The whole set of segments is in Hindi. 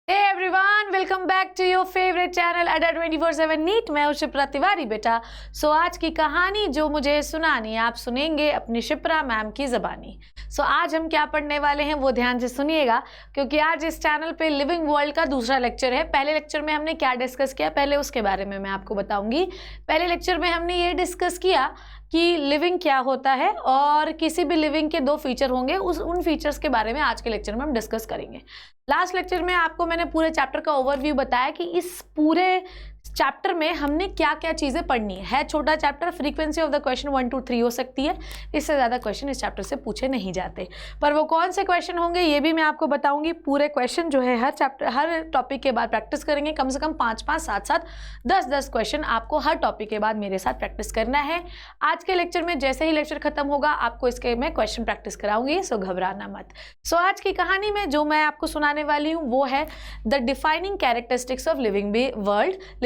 Hey everyone, welcome back to your favorite channel अड्डा 24/7 नीट। मैं हूँ शिप्रा तिवारी बेटा। आज की कहानी जो मुझे सुनानी आप सुनेंगे अपनी शिप्रा मैम की ज़बानी। आज हम क्या पढ़ने वाले हैं वो ध्यान से सुनिएगा, क्योंकि आज इस चैनल पे लिविंग वर्ल्ड का दूसरा लेक्चर है। पहले लेक्चर में हमने क्या डिस्कस किया, पहले उसके बारे में मैं आपको बताऊंगी। पहले लेक्चर में हमने ये डिस्कस किया कि लिविंग क्या होता है और किसी भी लिविंग के दो फीचर होंगे, उन फीचर्स के बारे में आज के लेक्चर में हम डिस्कस करेंगे। लास्ट लेक्चर में आपको मैंने पूरे चैप्टर का ओवरव्यू बताया कि इस पूरे चैप्टर में हमने क्या क्या चीज़ें पढ़नी है। छोटा chapter, frequency of the question 1 to 3 हो सकती है, इससे ज़्यादा क्वेश्चन इस चैप्टर से पूछे नहीं जाते। पर वो कौन से क्वेश्चन होंगे ये भी मैं आपको बताऊंगी। पूरे क्वेश्चन जो है हर टॉपिक के बाद प्रैक्टिस करेंगे, कम से कम 5-5, 7-7, 10-10 क्वेश्चन आपको हर टॉपिक के बाद मेरे साथ प्रैक्टिस करना है। आज के लेक्चर में जैसे ही लेक्चर खत्म होगा आपको इसके मैं क्वेश्चन प्रैक्टिस कराऊंगी, सो घबराना मत। आज की कहानी में जो मैं आपको सुनाने वाली हूँ वो है the defining characteristics of living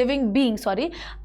being.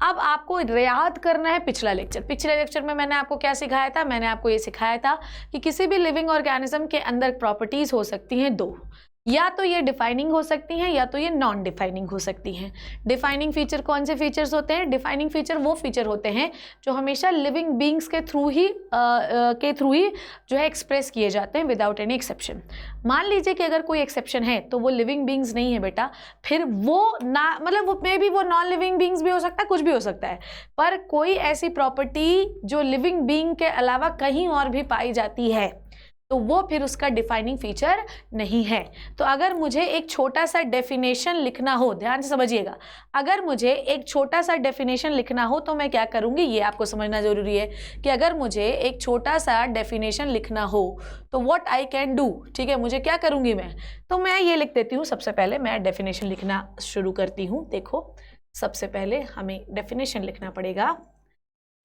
अब आपको याद करना है पिछला लेक्चर। पिछले लेक्चर में मैंने आपको क्या सिखाया था, मैंने आपको ये सिखाया था कि किसी भी लिविंग ऑर्गेनिज्म के अंदर प्रॉपर्टीज हो सकती हैं दो, या तो ये डिफाइनिंग हो सकती हैं या तो ये नॉन डिफाइनिंग हो सकती हैं। डिफाइनिंग फीचर कौन से फीचर्स होते हैं? डिफाइनिंग फीचर वो फीचर होते हैं जो हमेशा लिविंग बीइंग्स के थ्रू ही जो है एक्सप्रेस किए जाते हैं विदाउट एनी एक्सेप्शन। मान लीजिए कि अगर कोई एक्सेप्शन है तो वो लिविंग बीइंग्स नहीं है बेटा, फिर वो ना मतलब वो मे बी वो नॉन लिविंग बीइंग्स भी हो सकता है, कुछ भी हो सकता है, पर कोई ऐसी प्रॉपर्टी जो लिविंग बीइंग के अलावा कहीं और भी पाई जाती है तो वो फिर उसका डिफाइनिंग फीचर नहीं है। तो अगर मुझे एक छोटा सा डेफिनेशन लिखना हो, ध्यान से समझिएगा, अगर मुझे एक छोटा सा डेफिनेशन लिखना हो तो मैं क्या करूँगी, ये आपको समझना ज़रूरी है कि अगर मुझे एक छोटा सा डेफिनेशन लिखना हो तो व्हाट आई कैन डू, ठीक है, मुझे क्या करूँगी मैं, तो मैं ये लिख देती हूँ। सबसे पहले मैं डेफिनेशन लिखना शुरू करती हूँ। देखो, सबसे पहले हमें डेफिनेशन लिखना पड़ेगा,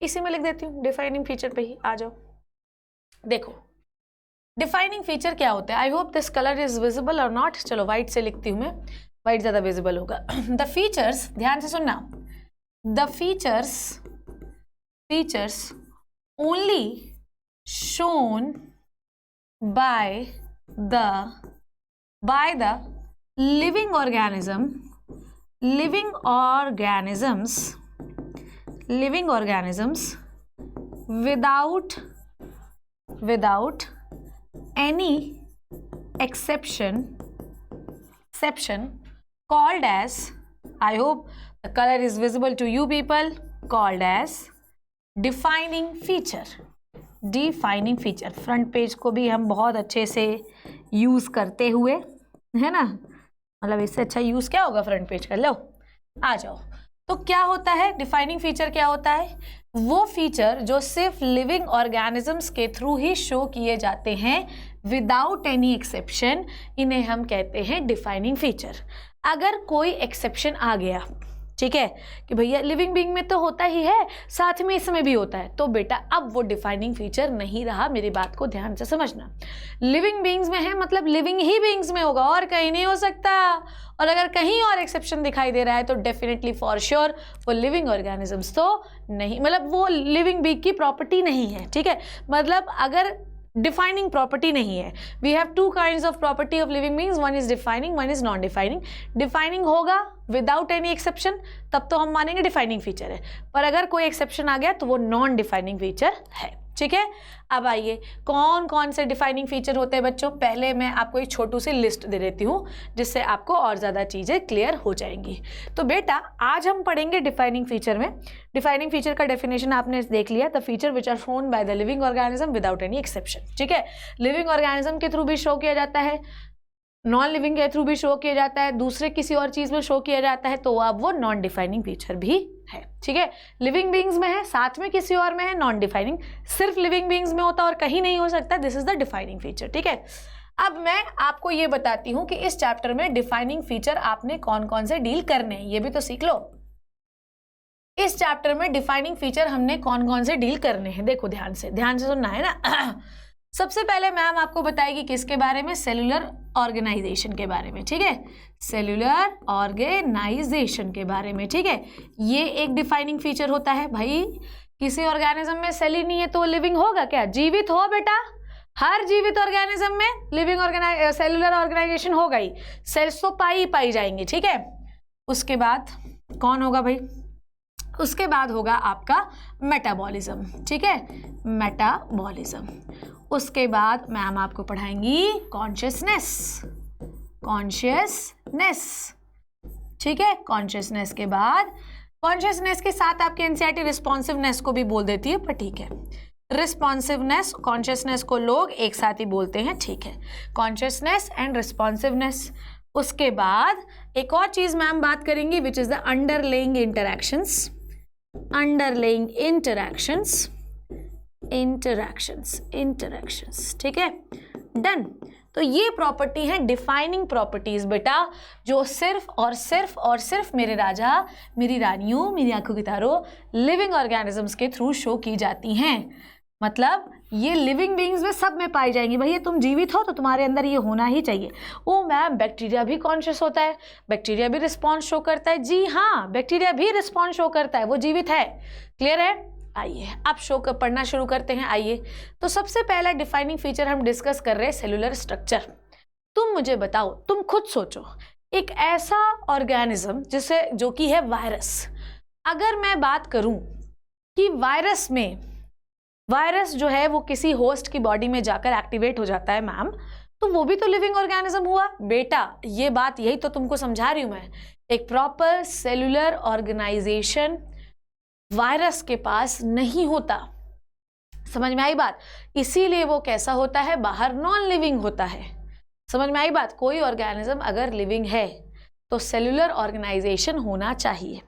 इसी में लिख देती हूँ, डिफाइनिंग फीचर पे ही आ जाओ। देखो डिफाइनिंग फीचर क्या होता है, I hope this colour is visible और नॉट। चलो वाइट से लिखती हूँ मैं, वाइट ज़्यादा विजिबल होगा। द फीचर्स, ध्यान से सुनना, the features only shown by the living organisms without any exception called as, I hope the color is visible to you people, called as defining feature। Front page को भी हम बहुत अच्छे से यूज करते हुए, है ना, मतलब इससे अच्छा यूज क्या होगा फ्रंट पेज का। लो आ जाओ। तो क्या होता है डिफाइनिंग फीचर? क्या होता है? वो फीचर जो सिर्फ लिविंग ऑर्गेनिजम्स के थ्रू ही शो किए जाते हैं विदाउट एनी एक्सेप्शन, इन्हें हम कहते हैं डिफाइनिंग फीचर। अगर कोई एक्सेप्शन आ गया, ठीक है, कि भैया लिविंग बीइंग में तो होता ही है, साथ में इसमें भी होता है, तो बेटा अब वो डिफाइनिंग फीचर नहीं रहा। मेरी बात को ध्यान से समझना, लिविंग बीइंग्स में है मतलब लिविंग ही बीइंग्स में होगा और कहीं नहीं हो सकता। और अगर कहीं और एक्सेप्शन दिखाई दे रहा है तो डेफिनेटली फॉर श्योर वो लिविंग ऑर्गेनिजम्स तो नहीं, मतलब वो लिविंग बीइंग की प्रॉपर्टी नहीं है, ठीक है। मतलब अगर डिफाइनिंग प्रॉपर्टी नहीं है, we have two kinds of property of living beings, one is defining, one is non defining. Defining होगा विदाउट एनी एक्सेप्शन तब तो हम मानेंगे डिफाइनिंग फीचर है, पर अगर कोई एक्सेप्शन आ गया तो वो नॉन डिफाइनिंग फीचर है, ठीक है। अब आइए कौन कौन से डिफाइनिंग फीचर होते हैं बच्चों, पहले मैं आपको एक छोटू सी लिस्ट दे देती हूँ जिससे आपको और ज़्यादा चीज़ें क्लियर हो जाएंगी। तो बेटा आज हम पढ़ेंगे डिफाइनिंग फीचर में। डिफाइनिंग फीचर का डेफिनेशन आपने देख लिया, the feature which are shown by the living organism without any exception, ठीक है। लिविंग ऑर्गेनिज्म के थ्रू भी शो किया जाता है, नॉन लिविंग के थ्रू भी शो किया जाता है, दूसरे किसी और चीज़ में शो किया जाता है, तो अब वो नॉन डिफाइनिंग फीचर भी है, ठीक है। लिविंग बीइंग्स में है, साथ में किसी और में है, नॉन डिफाइनिंग, सिर्फ लिविंग बीइंग्स में होता और कहीं नहीं हो सकता, this is the defining feature, ठीक है। अब मैं आपको ये बताती हूँ कि इस चैप्टर में डिफाइनिंग फीचर आपने कौन कौन से डील करने हैं, ये भी तो सीख लो। इस चैप्टर में डिफाइनिंग फीचर हमने कौन कौन से डील करने हैं, देखो ध्यान से सुनना है ना। सबसे पहले मैम आपको बताएगी किसके बारे में, सेलुलर ऑर्गेनाइजेशन के बारे में, ठीक है, सेलुलर ऑर्गेनाइजेशन के बारे में, ठीक है। ये एक डिफाइनिंग फीचर होता है। भाई किसी ऑर्गेनिज्म में सेल ही नहीं है तो लिविंग होगा क्या? जीवित हो बेटा, हर जीवित ऑर्गेनिज्म में लिविंग सेलुलर ऑर्गेनाइजेशन होगा ही, सेल्स तो पाई जाएंगे, ठीक है। उसके बाद कौन होगा भाई, उसके बाद होगा आपका मेटाबॉलिज्म, ठीक है, मेटाबॉलिज्म। उसके बाद मैम आपको पढ़ाएंगी कॉन्शियसनेस, ठीक है। कॉन्शियसनेस के बाद, कॉन्शियसनेस के साथ आपके एनसीईआरटी रिस्पॉन्सिवनेस को भी बोल देती है, पर ठीक है, रिस्पॉन्सिवनेस कॉन्शियसनेस को लोग एक साथ ही बोलते हैं, ठीक है, कॉन्शियसनेस एंड रिस्पॉन्सिवनेस। उसके बाद एक और चीज मैम बात करेंगी which is the underlying interactions, ठीक है, डन। तो ये प्रॉपर्टी है डिफाइनिंग प्रॉपर्टीज बेटा, जो सिर्फ और सिर्फ मेरे राजा, मेरी रानियों, मेरी आंखों के तारों, लिविंग ऑर्गेनिजम्स के थ्रू शो की जाती हैं। मतलब ये लिविंग बीइंग्स में सब में पाई जाएंगी। भैया तुम जीवित हो तो तुम्हारे अंदर ये होना ही चाहिए। ओ मैम बैक्टीरिया भी कॉन्शियस होता है, बैक्टीरिया भी रिस्पॉन्स शो करता है। जी हाँ, बैक्टीरिया भी रिस्पॉन्स शो करता है, वो जीवित है। क्लियर है? आइए अब शो कर पढ़ना शुरू करते हैं। आइए, तो सबसे पहला डिफाइनिंग फीचर हम डिस्कस कर रहे हैं सेलुलर स्ट्रक्चर। तुम मुझे बताओ, तुम खुद सोचो, एक ऐसा ऑर्गेनिज्म जिसे जो कि है वायरस। अगर मैं बात करूं कि वायरस जो है वो किसी होस्ट की बॉडी में जाकर एक्टिवेट हो जाता है मैम, तो वो भी तो लिविंग ऑर्गेनिज्म हुआ बेटा। ये बात यही तो तुमको समझा रही हूं मैं। एक प्रॉपर सेलुलर ऑर्गेनाइजेशन वायरस के पास नहीं होता। समझ में आई बात? इसीलिए वो कैसा होता है, बाहर नॉन लिविंग होता है। समझ में आई बात? कोई ऑर्गेनिज्म अगर लिविंग है तो सेलुलर ऑर्गेनाइजेशन होना चाहिए।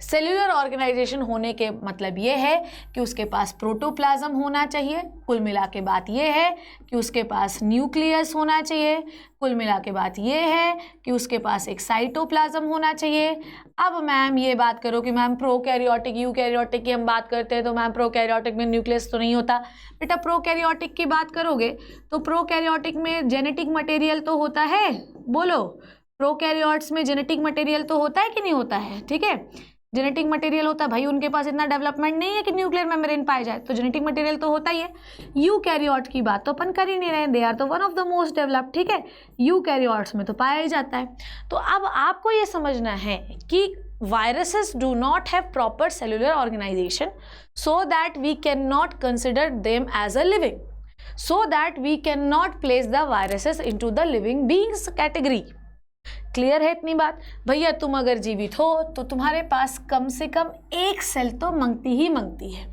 सेलुलर ऑर्गेनाइजेशन होने के मतलब ये है कि उसके पास प्रोटोप्लाज्म होना चाहिए। कुल मिला के बात ये है कि उसके पास न्यूक्लियस होना चाहिए। कुल मिला के बात ये है कि उसके पास एक साइटोप्लाज्म होना चाहिए। अब मैम ये बात करो कि मैम प्रोकैरियोटिक यूकैरियोटिक की हम बात करते हैं तो मैम प्रोकैरियोटिक में न्यूक्लियस तो नहीं होता। बेटा प्रोकैरियोटिक की बात करोगे तो प्रोकैरियोटिक में जेनेटिक मटेरियल तो होता है। बोलो, प्रोकैरियोट्स में जेनेटिक मटेरियल तो होता है कि नहीं होता है? ठीक है, जेनेटिक मटेरियल होता है भाई। उनके पास इतना डेवलपमेंट नहीं है कि न्यूक्लियर मेम्ब्रेन पाया जाए, तो जेनेटिक मटेरियल तो होता ही है। यूकैरियोट की बात तो अपन कर ही नहीं रहे, दे आर तो one of the most developed. ठीक है, यूकैरियोट्स में तो पाया ही जाता है। तो अब आपको ये समझना है कि viruses do not have proper cellular organization so that we cannot consider them as a living, so that we cannot place the viruses into the living beings category। Clear है इतनी बात? भैया तुम अगर जीवित हो तो तुम्हारे पास कम से कम एक सेल तो मंगती ही मंगती है।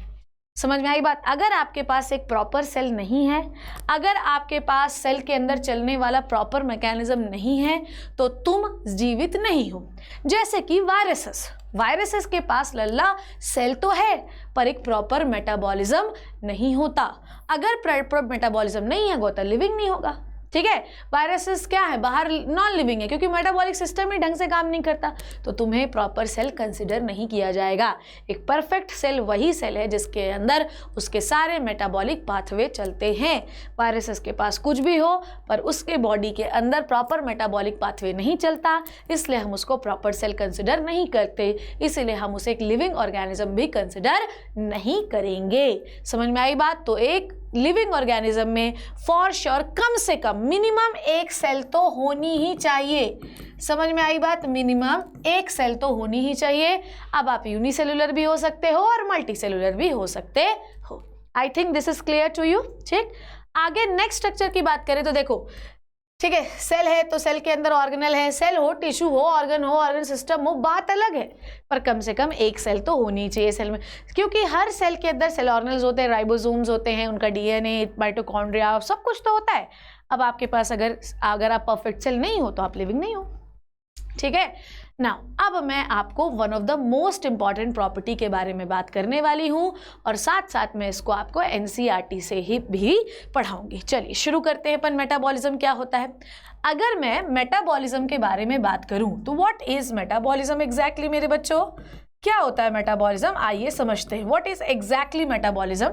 समझ में आई बात? अगर आपके पास एक प्रॉपर सेल नहीं है, अगर आपके पास सेल के अंदर चलने वाला प्रॉपर मैकेनिज्म नहीं है, तो तुम जीवित नहीं हो। जैसे कि वायरसेस के पास लल्ला सेल तो है पर एक प्रॉपर मेटाबॉलिज्म नहीं होता। अगर प्रॉपर मेटाबॉलिज्म नहीं है तो लिविंग नहीं होगा। ठीक है, वायरसेस क्या है, बाहर नॉन लिविंग है क्योंकि मेटाबॉलिक सिस्टम ही ढंग से काम नहीं करता, तो तुम्हें प्रॉपर सेल कंसिडर नहीं किया जाएगा। एक परफेक्ट सेल वही सेल है जिसके अंदर उसके सारे मेटाबॉलिक पाथवे चलते हैं। वायरसेस के पास कुछ भी हो पर उसके बॉडी के अंदर प्रॉपर मेटाबॉलिक पाथवे नहीं चलता, इसलिए हम उसको प्रॉपर सेल कंसिडर नहीं करते। इसीलिए हम उसे एक लिविंग ऑर्गेनिज्म भी कंसिडर नहीं करेंगे। समझ में आई बात? तो एक लिविंग ऑर्गेनिज्म में फॉर श्योर कम से कम मिनिमम एक सेल तो होनी ही चाहिए। समझ में आई बात? मिनिमम एक सेल तो होनी ही चाहिए। अब आप यूनिसेलुलर भी हो सकते हो और मल्टी सेलुलर भी हो सकते हो। I think this is clear to you. ठीक, आगे नेक्स्ट स्ट्रक्चर की बात करें तो देखो, ठीक है, सेल है तो सेल के अंदर ऑर्गेनल है। सेल हो, टिश्यू हो, ऑर्गन सिस्टम हो, बात अलग है, पर कम से कम एक सेल तो होनी चाहिए सेल में, क्योंकि हर सेल के अंदर सेल ऑर्गेनल्स होते हैं, राइबोसोम्स होते हैं, उनका डीएनए, माइटोकॉन्ड्रिया, सब कुछ तो होता है। अब आपके पास अगर आप परफेक्ट सेल नहीं हो तो आप लिविंग नहीं हो। ठीक है, नाउ अब मैं आपको one of the most important property के बारे में बात करने वाली हूँ और साथ साथ में इसको आपको एनसीईआरटी से ही भी पढ़ाऊंगी। चलिए शुरू करते हैं अपन। मेटाबॉलिज्म क्या होता है? अगर मैं मेटाबॉलिज्म के बारे में बात करूं तो व्हाट इज मेटाबॉलिज्म एग्जैक्टली मेरे बच्चों? क्या होता है मेटाबॉलिज्म, आइए समझते हैं। What is exactly metabolism?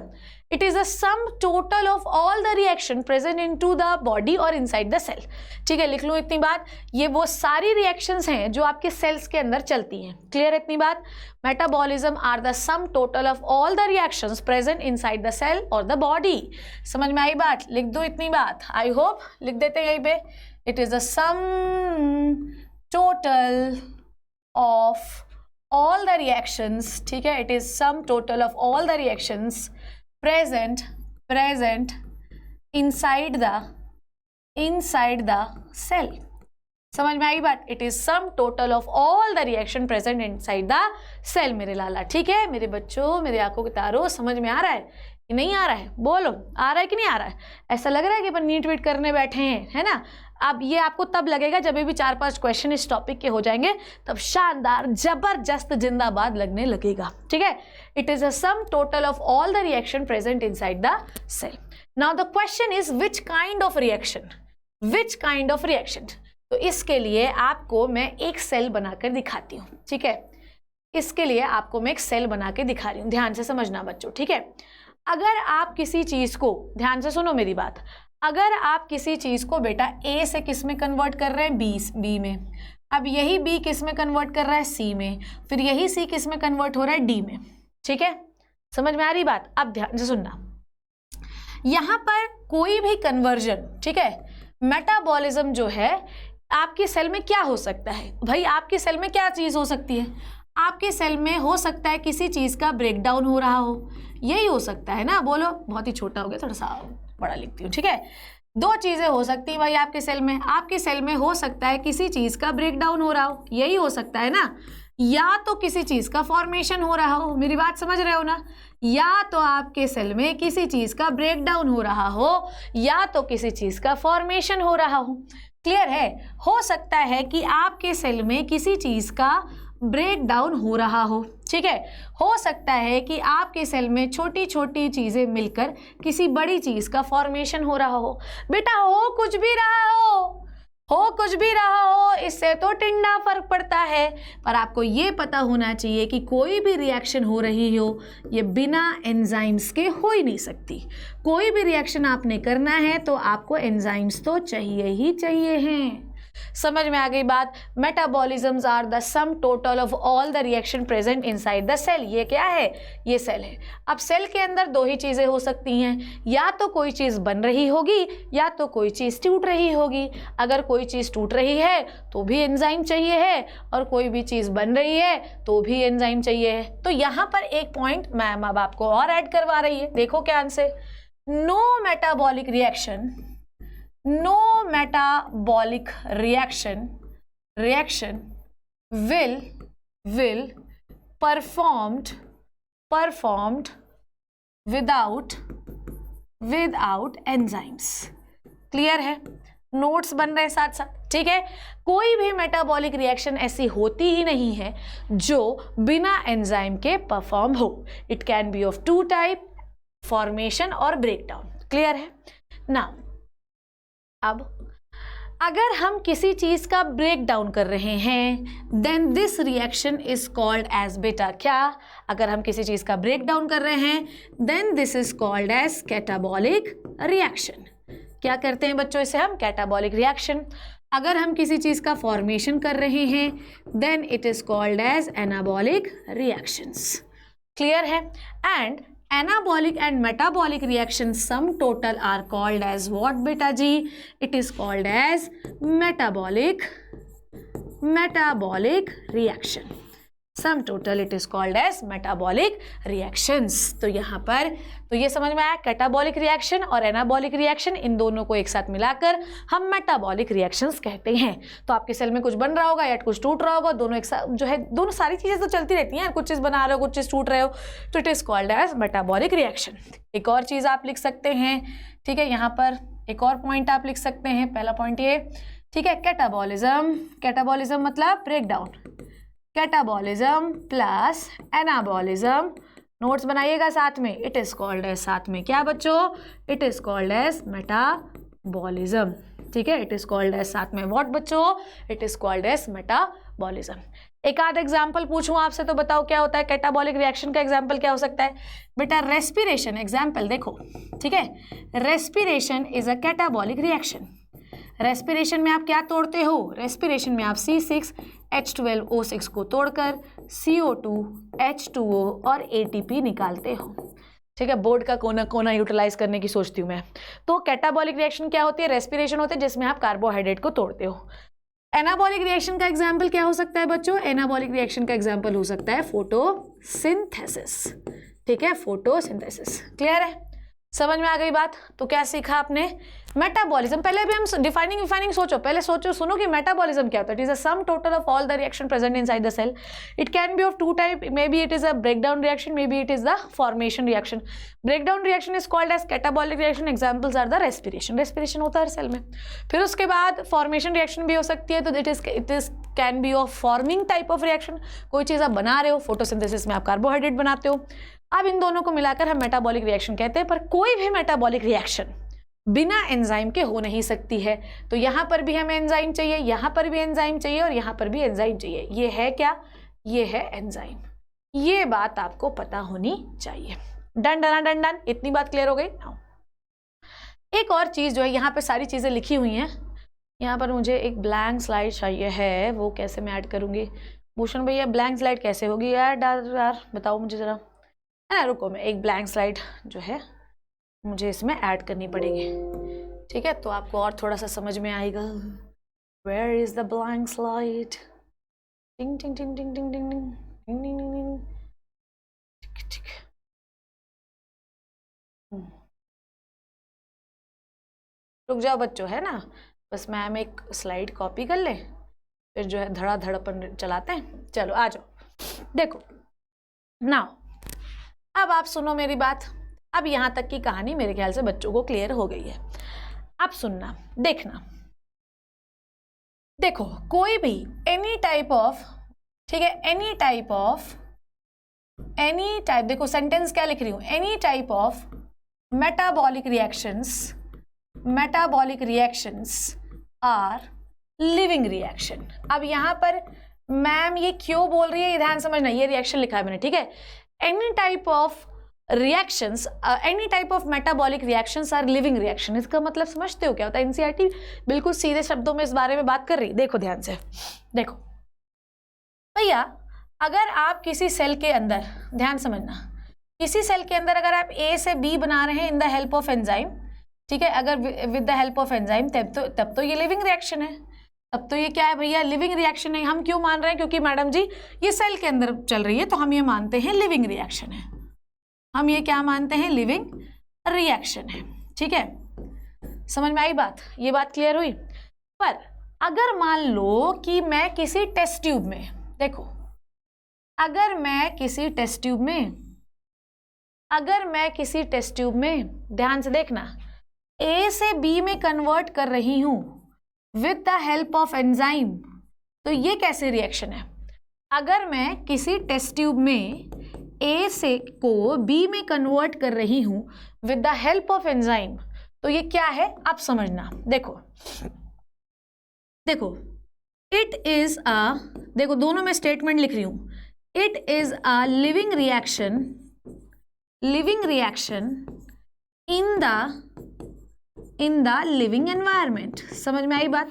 It is a sum total of all the reaction present into the body और इनसाइड द सेल। ठीक है, लिख लूँ इतनी बात, ये वो सारी रिएक्शंस हैं जो आपके सेल्स के अंदर चलती हैं। क्लियर है इतनी बात? Metabolism are the sum total of all the reactions present inside the cell और द बॉडी। समझ में आई बात? लिख दो इतनी बात, आई होप लिख देते हैं यहीं पे। It is the sum total of all the reactions, ठीक है, it is sum total of all the reactions present inside the cell। समझ में आई बात? It is sum total of all the reaction present inside the cell. मेरे लाला, ठीक है मेरे बच्चों, मेरे आंखों के तारों, समझ में आ रहा है कि नहीं आ रहा है? बोलो, आ रहा है कि नहीं आ रहा है? ऐसा लग रहा है कि अपन नीट वीट करने बैठे हैं, है ना? अब ये आपको तब लगेगा जब भी 4-5 क्वेश्चन इस टॉपिक के हो जाएंगे, तब शानदार जबरदस्त जिंदाबाद लगने लगेगा। ठीक है, it is a sum total of all the reaction present inside the cell. Now the question is which kind of reaction, which kind of reaction. तो इसके लिए आपको मैं एक सेल बनाकर दिखाती हूँ। ठीक है, इसके लिए आपको मैं एक सेल बना के दिखा रही हूँ, ध्यान से समझना बच्चों। ठीक है, अगर आप किसी चीज को, ध्यान से सुनो मेरी बात, अगर आप किसी चीज को बेटा ए से किस में कन्वर्ट कर रहे हैं, बी में, अब यही बी किस में कन्वर्ट कर रहा है, सी में, फिर यही सी किस में कन्वर्ट हो रहा है, डी में। ठीक है, समझ में आ रही बात? अब ध्यान से सुनना, यहां पर कोई भी कन्वर्जन, ठीक है, मेटाबॉलिज्म जो है आपके सेल में क्या हो सकता है भाई? आपके सेल में क्या चीज हो सकती है? आपके सेल में हो सकता है किसी चीज का ब्रेकडाउन हो रहा हो, यही हो सकता है ना? बोलो, बहुत ही छोटा हो गया, थोड़ा सा बड़ा लिखती हूँ। ठीक है, 2 चीजें हो सकती हैं भाई आपके सेल में। आपके सेल में हो सकता है किसी चीज का ब्रेकडाउन हो रहा हो, यही हो सकता है ना, या तो किसी चीज का फॉर्मेशन हो रहा हो। मेरी बात समझ रहे हो ना? या तो आपके सेल में किसी चीज का ब्रेकडाउन हो रहा हो, या तो किसी चीज का फॉर्मेशन हो रहा हो। क्लियर है? हो सकता है कि आपके सेल में किसी चीज का ब्रेक डाउन हो रहा हो। ठीक है, हो सकता है कि आपके सेल में छोटी छोटी चीजें मिलकर किसी बड़ी चीज का फॉर्मेशन हो रहा हो। बेटा हो कुछ भी रहा हो कुछ भी रहा हो, इससे तो टिंडा फर्क पड़ता है। पर आपको ये पता होना चाहिए कि कोई भी रिएक्शन हो रही हो, ये बिना एंजाइम्स के हो ही नहीं सकती। कोई भी रिएक्शन आपने करना है तो आपको एंजाइम्स तो चाहिए ही चाहिए हैं। समझ में आ गई बात? Metabolisms are the sum total of all the reaction present inside the cell. ये क्या है? ये सेल है। अब सेल के अंदर 2 ही चीजें हो सकती हैं, या तो कोई चीज बन रही होगी या तो कोई चीज टूट रही होगी। अगर कोई चीज टूट रही है तो भी एंजाइम चाहिए है, और कोई भी चीज बन रही है तो भी एंजाइम चाहिए है। तो यहाँ पर एक पॉइंट मैम अब आपको और ऐड करवा रही है, देखो क्या answer. No metabolic reaction, no metabolic reaction will performed without enzymes। Clear है? नोट्स बन रहे साथ साथ। ठीक है, कोई भी मेटाबॉलिक रिएक्शन ऐसी होती ही नहीं है जो बिना एंजाइम के परफॉर्म हो। It can be of 2 type, formation और ब्रेकडाउन। क्लियर है ना? अब अगर हम किसी चीज का ब्रेक डाउन कर रहे हैं, then this reaction is called as, बेटा क्या? अगर हम किसी चीज का ब्रेक डाउन कर रहे हैं, then this is called as catabolic reaction. क्या करते हैं बच्चों इसे हम? Catabolic reaction. अगर हम किसी चीज का फॉर्मेशन कर रहे हैं, then it is called as anabolic reactions. Clear है? And anabolic and metabolic reactions sum total are called as what beta ji? It is called as metabolic reaction. Sum total it is called as metabolic reactions। तो यहाँ पर तो ये समझ में आया, कैटाबॉलिक रिएक्शन और एनाबॉलिक रिएक्शन, इन दोनों को एक साथ मिलाकर हम मेटाबॉलिक रिएक्शंस कहते हैं। तो आपके सेल में कुछ बन रहा होगा या कुछ टूट रहा होगा, दोनों एक साथ जो है, दोनों सारी चीजें तो चलती रहती हैं, कुछ चीज बना रहे हो कुछ चीज टूट रहे हो, तो it is called as metabolic reaction. एक और चीज आप लिख सकते हैं, ठीक है, यहाँ पर एक और पॉइंट आप लिख सकते हैं। पहला पॉइंट ये, ठीक है, कैटाबॉलिज्म मतलब breakdown, catabolism plus anabolism, notes बनाइएगा साथ में। इट इज कॉल्ड एज, साथ में क्या बच्चों? It is called as metabolism. ठीक है, इट इज कॉल्ड एज, साथ में व्हाट बच्चों, it is called as metabolism. एक आध एग्जाम्पल पूछूं आपसे तो बताओ क्या होता है कैटाबॉलिक रिएक्शन का एग्जाम्पल क्या हो सकता है बेटा? रेस्पिरेशन, एग्जाम्पल देखो, ठीक है, respiration is a catabolic reaction. Respiration में आप क्या तोड़ते हो? रेस्पिरेशन में आप C6H12O6 को तोड़कर CO2, H2O और ATP निकालते हो। ठीक है, बोर्ड का कोना कोना यूटिलाइज करने की सोचती हूँ मैं। तो कैटाबॉलिक रिएक्शन क्या होती है? रेस्पिरेशन होती है जिसमें आप कार्बोहाइड्रेट को तोड़ते हो। एनाबॉलिक रिएक्शन का एग्जाम्पल क्या हो सकता है बच्चों? एनाबॉलिक रिएक्शन का एग्जाम्पल हो सकता है फोटोसिंथेसिस। ठीक है, फोटोसिंथेसिस। क्लियर है, समझ में आ गई बात? तो क्या सीखा आपने? मेटाबॉलिज्म। पहले भी हम डिफाइनिंग सोचो, पहले सोचो, सुनो कि मेटाबॉलिज्म क्या होता है। It is a sum total of all the reaction present inside the cell. It can be of two type, may be it is a breakdown reaction, may be it is the formation reaction. Breakdown reaction is called as catabolic reaction. Examples are the respiration, respiration होता है सेल में। फिर उसके बाद फॉर्मेशन रिएक्शन भी हो सकती है, तो it is can be of forming type of reaction. कोई चीज़ आप बना रहे हो, फोटोसिंथेसिस में आप कार्बोहाइड्रेट बनाते हो। अब इन दोनों को मिलाकर हम मेटाबॉलिक रिएक्शन कहते हैं। पर कोई भी मेटाबॉलिक रिएक्शन बिना एंजाइम के हो नहीं सकती है। तो यहाँ पर भी हमें एंजाइम चाहिए, यहाँ पर भी एंजाइम चाहिए और यहाँ पर भी एंजाइम चाहिए। ये है क्या? ये है एंजाइम। ये बात आपको पता होनी चाहिए। डन डन डन डन, इतनी बात क्लियर हो गई। एक और चीज़ जो है, यहाँ पे सारी चीज़ें लिखी हुई हैं, यहाँ पर मुझे एक ब्लैंक स्लाइड चाहिए है, वो कैसे मैं ऐड करूँगी? भूषण भैया ब्लैंक स्लाइड कैसे होगी यार बताओ मुझे ज़रा। है ना, रुको, मैं एक ब्लैंक स्लाइड जो है मुझे इसमें ऐड करनी पड़ेगी। ठीक है, तो आपको और थोड़ा सा समझ में आएगा। Where is the blank slide? टिंग टिंग टिंग टिंग टिंग टिंग टिंग टिंग टिंग। ठीक, रुक जाओ बच्चों, है ना, बस मैम एक स्लाइड कॉपी कर ले, फिर जो है धड़ाधड़ अपन चलाते हैं। चलो आ जाओ, देखो नाउ अब आप सुनो मेरी बात। अब यहाँ तक की कहानी मेरे ख्याल से बच्चों को क्लियर हो गई है। अब सुनना, देखना, देखो कोई भी एनी टाइप ऑफ, ठीक है, एनी टाइप, देखो सेंटेंस क्या लिख रही हूं, any type of metabolic reactions are living reaction. अब यहाँ पर मैम ये क्यों बोल रही है, ये ध्यान समझना, ये रिएक्शन लिखा है मैंने, ठीक है। Any type of reactions, any type of metabolic reactions are living reaction. इसका मतलब समझते हो क्या होता है? एनसीईआरटी बिल्कुल सीधे शब्दों में इस बारे में बात कर रही। देखो ध्यान से, देखो भैया, अगर आप किसी सेल के अंदर, ध्यान समझना, किसी सेल के अंदर अगर आप ए से बी बना रहे हैं in the help of enzyme, ठीक है, अगर with the help of enzyme, तब तो ये लिविंग रिएक्शन है। तब तो ये क्या है भैया? लिविंग रिएक्शन है। हम क्यों मान रहे हैं? क्योंकि मैडम जी ये सेल के अंदर चल रही है, तो हम ये मानते हैं लिविंग रिएक्शन है। हम ये क्या मानते हैं? लिविंग रिएक्शन है। ठीक है, समझ में आई बात? ये बात क्लियर हुई? पर अगर मान लो कि मैं किसी टेस्ट ट्यूब में, देखो, अगर मैं किसी टेस्ट ट्यूब में ध्यान से देखना, ए से बी में कन्वर्ट कर रही हूं with the help of enzyme, तो ये कैसे रिएक्शन है? अगर मैं किसी टेस्ट ट्यूब में ए से को बी में कन्वर्ट कर रही हूं with the help of enzyme, तो ये क्या है? आप समझना, देखो इट इज अ, देखो दोनों में स्टेटमेंट लिख रही हूं, it is a living reaction in the living environment. समझ में आई बात?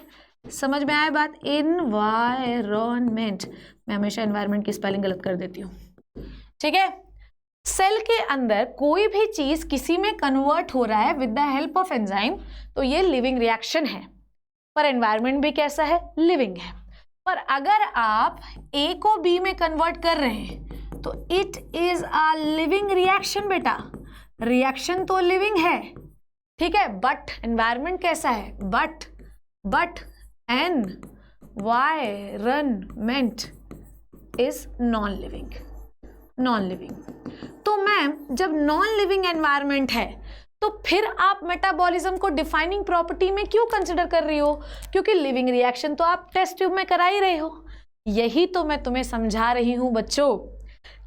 समझ में आया बात? एनवायरमेंट, मैं हमेशा एनवायरमेंट की स्पेलिंग गलत कर देती हूँ। ठीक है, सेल के अंदर कोई भी चीज किसी में कन्वर्ट हो रहा है with the help of enzyme, तो ये लिविंग रिएक्शन है। पर एनवायरमेंट भी कैसा है? लिविंग है। पर अगर आप ए को बी में कन्वर्ट कर रहे हैं तो it is a living reaction. बेटा रिएक्शन तो लिविंग है, ठीक है, बट एनवायरमेंट कैसा है? But environment is non living. तो मैम जब नॉन लिविंग एनवायरनमेंट है तो फिर आप मेटाबॉलिज्म को डिफाइनिंग प्रॉपर्टी में क्यों कंसिडर कर रही हो? क्योंकि लिविंग रिएक्शन तो आप टेस्ट ट्यूब में करा ही रहे हो। यही तो मैं तुम्हें समझा रही हूं बच्चों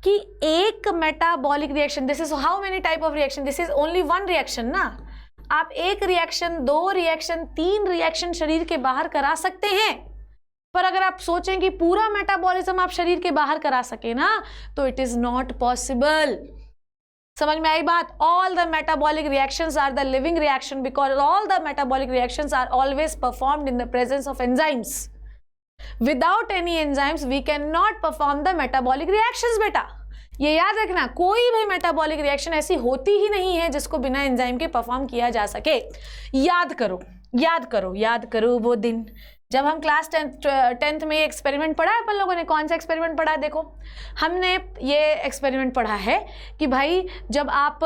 कि एक metabolic reaction, this is how many type of reaction, this is only one reaction ना। आप एक रिएक्शन, 2 रिएक्शन, 3 रिएक्शन शरीर के बाहर करा सकते हैं, पर अगर आप सोचें कि पूरा मेटाबॉलिज्म आप शरीर के बाहर करा सके ना, तो इट इज नॉट पॉसिबल। समझ में आई बात? All the metabolic reactions are the living reaction because all the metabolic reactions are always performed in the presence of enzymes. Without any enzymes we can not perform the metabolic reactions. बेटा ये याद रखना, कोई भी मेटाबॉलिक रिएक्शन ऐसी होती ही नहीं है जिसको बिना एंजाइम के परफॉर्म किया जा सके। याद करो, याद करो, याद करो वो दिन जब हम क्लास 10th में एक्सपेरिमेंट पढ़ा है अपन लोगों ने। कौन सा एक्सपेरिमेंट पढ़ा है? देखो, हमने ये एक्सपेरिमेंट पढ़ा है कि भाई जब आप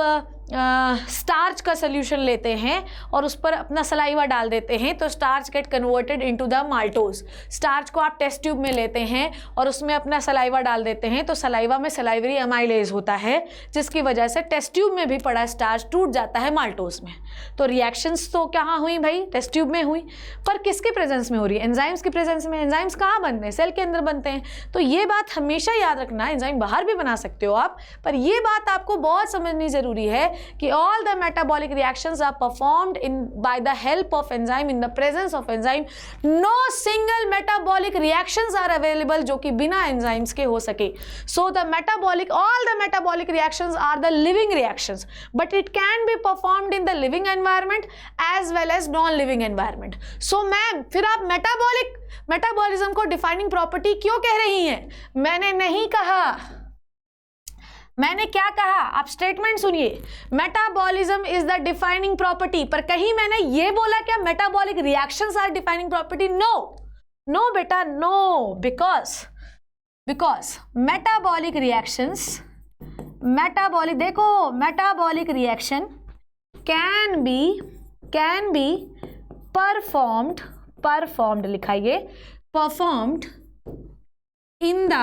स्टार्च का सोल्यूशन लेते हैं और उस पर अपना सलाइवा डाल देते हैं तो starch get converted into the maltose. Starch को आप टेस्ट ट्यूब में लेते हैं और उसमें अपना सलाइवा डाल देते हैं तो सलाइवा में सलाइवरी अमाइलेज होता है, जिसकी वजह से टेस्ट ट्यूब में भी पड़ा स्टार्च टूट जाता है माल्टोज में। तो रिएक्शंस तो कहाँ हुई भाई? टेस्ट ट्यूब में हुई, पर किसके प्रेजेंस में हो रही है? एंजाइम्स की प्रेजेंस में। एंजाइम्स कहाँ बनते हैं? सेल के अंदर बनते हैं। तो ये बात हमेशा याद रखना, एंजाइम बाहर भी बना सकते हो आप, पर ये बात आपको बहुत समझनी जरूरी है कि all the metabolic reactions are performed by the help of enzyme in the presence of enzyme. No single metabolic reactions are available जो कि बिना enzymes के हो सके. So the all the metabolic reactions are the living reactions, but it can be performed in the living environment as well as non-living environment. So ma'am फिर आप मेटाबॉलिज्म को डिफाइनिंग प्रॉपर्टी क्यों कह रही हैं? मैंने नहीं कहा, मैंने क्या कहा? आप स्टेटमेंट सुनिए, metabolism is the defining property. पर कहीं मैंने ये बोला क्या metabolic reactions are defining property? No, no बेटा, no, because metabolic reactions, metabolic, देखो metabolic reaction can be performed लिखाइए, performed in the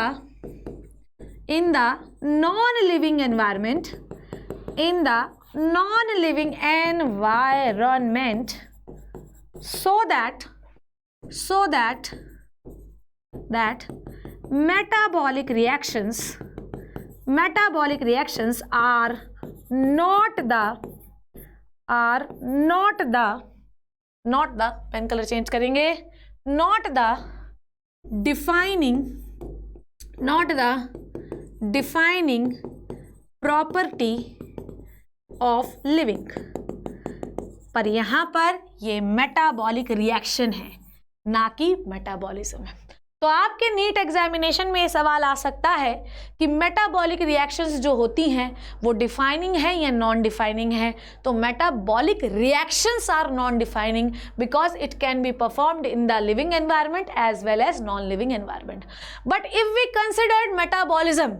non-living environment, so that metabolic reactions are not the pen colour change करेंगे, not the defining property of living। पर यहां पर ये मेटाबॉलिक रिएक्शन है, ना कि मेटाबॉलिज्म है। तो आपके नीट एग्जामिनेशन में ये सवाल आ सकता है कि मेटाबॉलिक रिएक्शंस जो होती हैं वो डिफाइनिंग है या नॉन डिफाइनिंग है। तो metabolic reactions are non defining because it can be performed in the living environment as well as non living environment. But if we considered metabolism,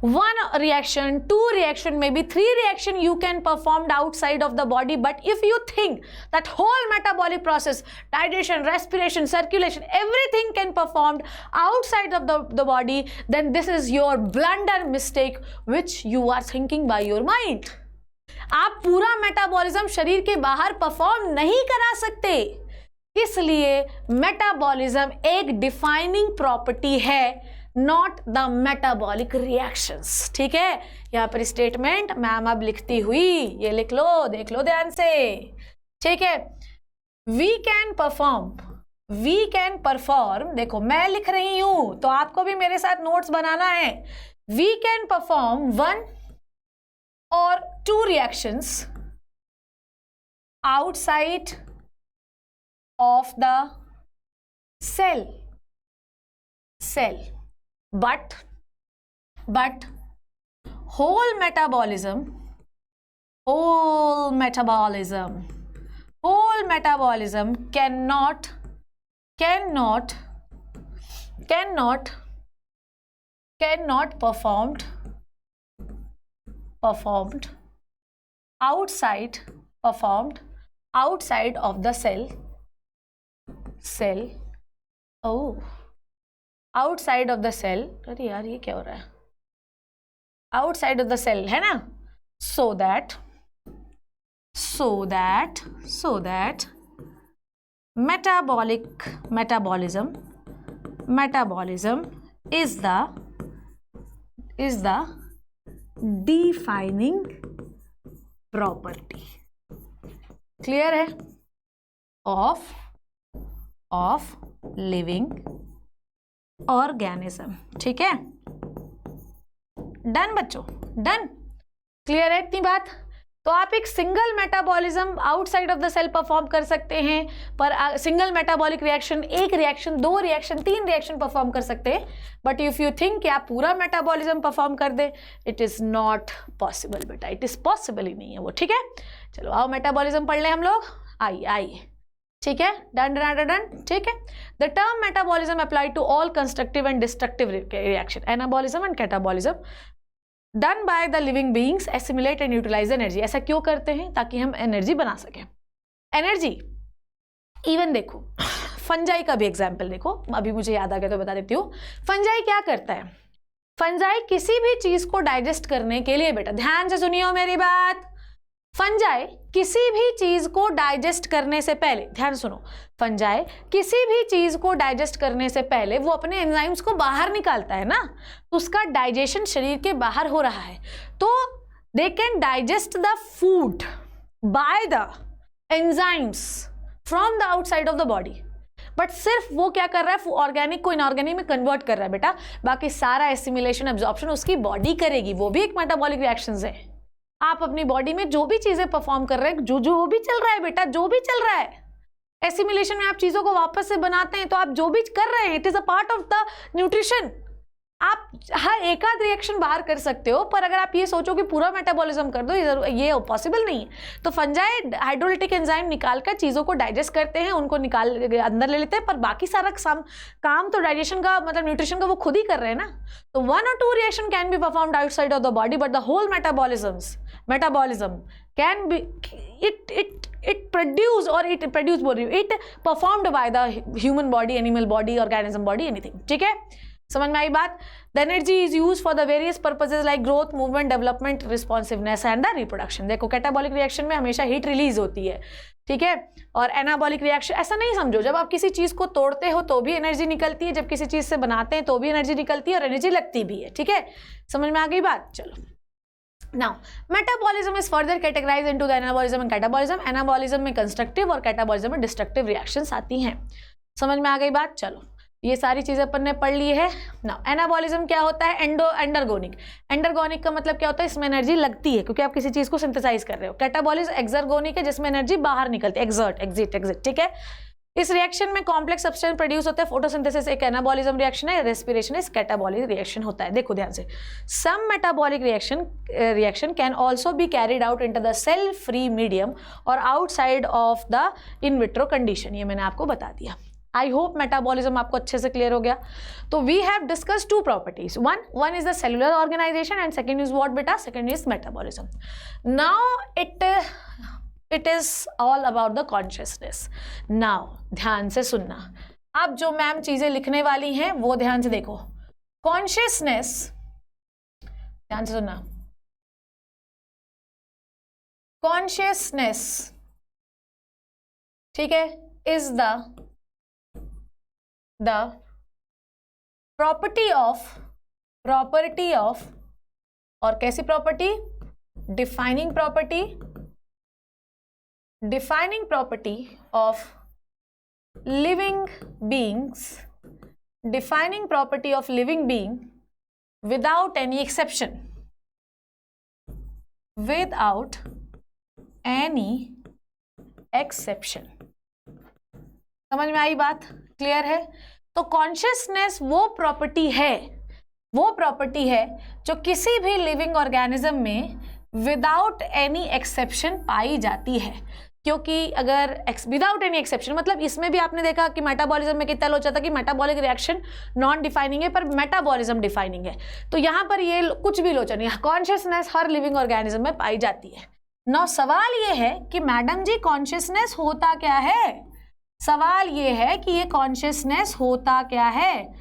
1 reaction, 2 reaction, maybe 3 reaction you can perform outside of the body. But if you think that whole metabolic process, digestion, respiration, circulation, everything can performed outside of the body, then this is your blunder mistake which you are thinking by your mind. आप पूरा मेटाबॉलिज्म शरीर के बाहर परफॉर्म नहीं करा सकते, इसलिए मेटाबॉलिज्म एक डिफाइनिंग प्रॉपर्टी है, नॉट द मेटाबॉलिक रिएक्शंस। ठीक है, यहां पर स्टेटमेंट मैम अब लिखती हुई, ये लिख लो, देख लो ध्यान से। ठीक है, वी कैन परफॉर्म, देखो मैं लिख रही हूं तो आपको भी मेरे साथ नोट्स बनाना है। We can perform 1 or 2 reactions outside of the cell, but whole metabolism cannot performed outside of the cell. Oh, outside of the cell, अरे यार ये क्या हो रहा है? outside of the cell है ना? so that metabolism is the defining property. Clear है? ऑफ लिविंग ऑर्गेनिज्म, ठीक है, डन बच्चों, डन, क्लियर है इतनी बात? तो आप एक single metabolism outside of the cell perform कर सकते हैं, पर सिंगल मेटाबॉलिक रिएक्शन, एक रिएक्शन, दो रिएक्शन, तीन रिएक्शन परफॉर्म कर सकते हैं, बट इफ यू थिंक कि आप पूरा मेटाबॉलिज्म परफॉर्म कर दे, इट इज नॉट पॉसिबल बेटा, इट इज पॉसिबल ही नहीं है वो, ठीक है? चलो आओ मेटाबॉलिज्म पढ़ लें हम लोग, आइए, ठीक है, डन डन डन, ठीक है। The term metabolism apply to all constructive and destructive reaction, anabolism and catabolism done by the living beings assimilate and utilise energy. ऐसा क्यों करते हैं? ताकि हम एनर्जी बना सकें। एनर्जी इवन देखो, फंजाई का भी एग्जाम्पल देखो, अभी मुझे याद आ गया तो बता देती हूँ। फंजाई क्या करता है? फंजाई किसी भी चीज को डाइजेस्ट करने के लिए, बेटा ध्यान से सुनियो मेरी बात, फंजाई किसी भी चीज को डाइजेस्ट करने से पहले, ध्यान सुनो, फंजाई किसी भी चीज को डाइजेस्ट करने से पहले वो अपने एंजाइम्स को बाहर निकालता है ना, तो उसका डाइजेशन शरीर के बाहर हो रहा है, तो they can digest the food by the enzymes from the outside of the body, but सिर्फ वो क्या कर रहा है, ऑर्गेनिक को इनऑर्गेनिक में कन्वर्ट कर रहा है बेटा, बाकी सारा एसिमिलेशन एब्जॉर्प्शन उसकी बॉडी करेगी, वो भी एक मेटाबॉलिक रिएक्शंस है। आप अपनी बॉडी में जो भी चीजें परफॉर्म कर रहे हैं, जो भी चल रहा है बेटा, जो भी चल रहा है, एसिमिलेशन में आप चीजों को वापस से बनाते हैं, तो आप जो भी कर रहे हैं, it is a part of the nutrition. आप हर एक आध रिएक्शन बाहर कर सकते हो, पर अगर आप ये सोचो कि पूरा मेटाबॉलिज्म कर दो, ये पॉसिबल नहीं है। तो फंजाई हाइड्रोलिटिक एंजाइम निकालकर चीज़ों को डाइजेस्ट करते हैं, उनको निकाल अंदर ले लेते हैं, पर बाकी सारा काम तो डाइजेशन का, मतलब न्यूट्रिशन का, वो खुद ही कर रहे हैं ना। तो 1 or 2 reaction can be performed outside of the body, but the whole metabolism can be it performed by the human body, animal body, organism body, anything, ठीक है? समझ में आई बात? The energy is use for the various purposes like growth, movement, development, responsiveness and the reproduction. देखो कैटाबॉलिक रिएक्शन में हमेशा हीट रिलीज होती है, ठीक है, और एनाबॉलिक रिएक्शन ऐसा नहीं समझो, जब आप किसी चीज को तोड़ते हो तो भी एनर्जी निकलती है, जब किसी चीज से बनाते हैं तो भी एनर्जी निकलती है, और एनर्जी लगती भी है, ठीक है? समझ में आ गई बात? चलो, now metabolism is further categorized into the anabolism and catabolism। anabolism में कंस्ट्रक्टिव और कैटाबॉलिज्म में डिस्ट्रक्टिव रिएक्शंस आती हैं। समझ में आ गई बात? चलो, ये सारी चीजें अपन ने पढ़ ली है। नाउ एनाबॉलिज्म क्या होता है? एंडरगोनिक। एंडरगोनिक का मतलब क्या होता है? इसमें एनर्जी लगती है क्योंकि आप किसी चीज को सिंथेसाइज कर रहे हो। कैटाबॉलिज्म एक्सर्गोनिक है, जिसमें एनर्जी बाहर निकलती है, एग्जिट, ठीक है? इस रिएक्शन में कॉम्प्लेक्स सब्सटेंस प्रोड्यूस होता है। फोटोसिंथेसिस एक एनाबॉलिज्म रिएक्शन है, रेस्पिरेशन इस कैटाबॉलिक रिएक्शन होता है। देखो ध्यान से, some metabolic reaction can also be carried out into the cell free medium और outside of the in vitro condition. ये मैंने आपको बता दिया। आई होप मेटाबॉलिज्म आपको अच्छे से क्लियर हो गया। तो we have discuss 2 properties, one is the cellular organisation and second is what बेटा? Second is metabolism. Now it is all about the consciousness. Now ध्यान से सुनना, अब जो मैम चीजें लिखने वाली हैं वो ध्यान से देखो। कॉन्शियसनेस, ध्यान से सुनना, कॉन्शियसनेस, ठीक है, इज द प्रॉपर्टी ऑफ और कैसी property? Defining property of living beings, defining property of living being without any exception, without any exception. समझ में आई बात? क्लियर है? तो कॉन्शियसनेस वो प्रॉपर्टी है जो किसी भी लिविंग ऑर्गेनिज्म में विदाउट एनी एक्सेप्शन पाई जाती है। क्योंकि अगर विदाउट एनी एक्सेप्शन मतलब इसमें भी आपने देखा कि मेटाबॉलिज्म में कितना लोचा था कि मेटाबॉलिक रिएक्शन नॉन डिफाइनिंग है पर मेटाबॉलिज्म डिफाइनिंग है, तो यहाँ पर ये कुछ भी लोचा नहीं है। कॉन्शियसनेस हर लिविंग ऑर्गेनिज्म में पाई जाती है। नौ सवाल ये है कि मैडम जी कॉन्शियसनेस होता क्या है? सवाल ये है कि ये कॉन्शियसनेस होता क्या है?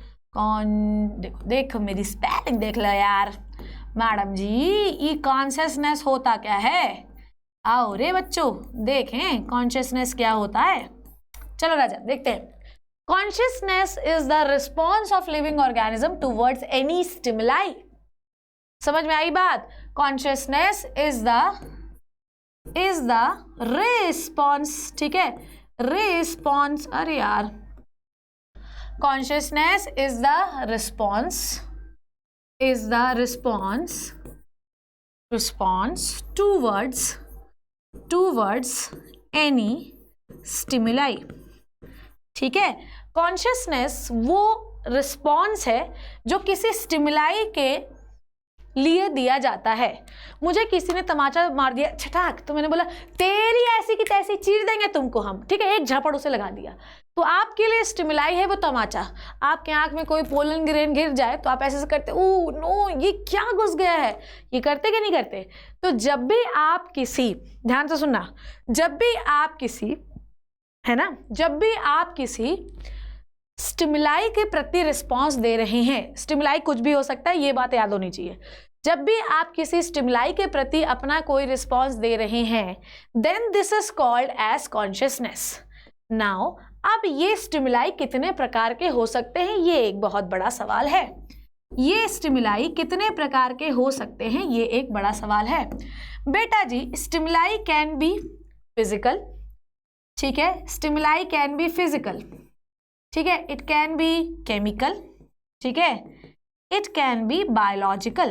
देखो मेरी स्पेलिंग देख लो यार। मैडम जी ये कॉन्शियसनेस होता क्या है? आओ रे बच्चों देखें कॉन्शियसनेस क्या होता है। चलो राजा देखते हैं। Consciousness is the response of living organism towards any stimuli. समझ में आई बात? Consciousness is the is the response, ठीक है, रिस्पॉन्स, अरे यार, consciousness is the response, is the response towards any stimuli, ठीक है। कॉन्शियसनेस वो रिस्पॉन्स है जो किसी स्टिमुलाई के लिए दिया जाता है। मुझे किसी ने तमाचा मार दिया छटाक, तो मैंने बोला तेरी ऐसी की तैसी चीर देंगे तुमको हम, ठीक है, एक झपड़ उसे लगा दिया। तो आपके लिए स्टिमुलाई है वो तमाचा। आपके आंख में कोई पोलन ग्रेन गिर जाए तो आप ऐसे करते, ओ नो ये क्या घुस गया है, ये करते कि नहीं करते? तो जब भी आप किसी, ध्यान से सुनना, जब भी आप किसी, है ना, जब भी आप किसी स्टिमुलाई के प्रति रिस्पॉन्स दे रहे हैं, स्टिमुलाई कुछ भी हो सकता है, ये बात याद होनी चाहिए। जब भी आप किसी स्टिमुलाई के प्रति अपना कोई रिस्पॉन्स दे रहे हैं, then this is called as consciousness. Now अब ये स्टिमुलाई कितने प्रकार के हो सकते हैं, ये एक बहुत बड़ा सवाल है। ये स्टिमुलाई कितने प्रकार के हो सकते हैं, ये एक बड़ा सवाल है। बेटा जी, स्टिमुलाई कैन बी फिजिकल, ठीक है, स्टिमुलाई कैन बी फिजिकल, ठीक है, इट कैन बी केमिकल, ठीक है, इट कैन बी बायोलॉजिकल,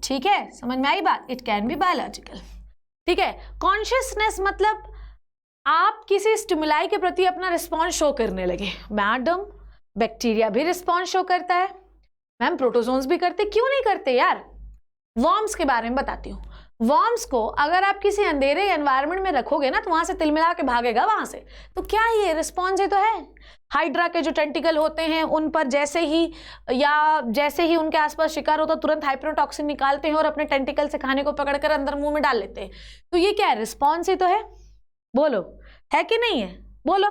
ठीक है, समझ में आई बात, इट कैन बी बायोलॉजिकल, ठीक है। कॉन्शियसनेस मतलब आप किसी स्टिमुलाई के प्रति अपना रिस्पॉन्स शो करने लगे। मैडम, बैक्टीरिया भी रिस्पॉन्स शो करता है, मैम प्रोटोजोन्स भी करते, क्यों नहीं करते यार? वर्म्स के बारे में बताती हूँ। वर्म्स को अगर आप किसी अंधेरे एनवायरनमेंट में रखोगे ना, तो वहां से तिलमिला के भागेगा वहां से, तो क्या ये रिस्पॉन्स ही तो है। हाइड्रा के जो टेंटिकल होते हैं उन पर जैसे ही उनके आसपास शिकार होता, तुरंत हाइपरोटॉक्सिन निकालते हैं और अपने टेंटिकल से खाने को पकड़कर अंदर मुंह में डाल लेते हैं। तो ये क्या है? रिस्पॉन्स ही तो है। बोलो, है कि नहीं है? बोलो,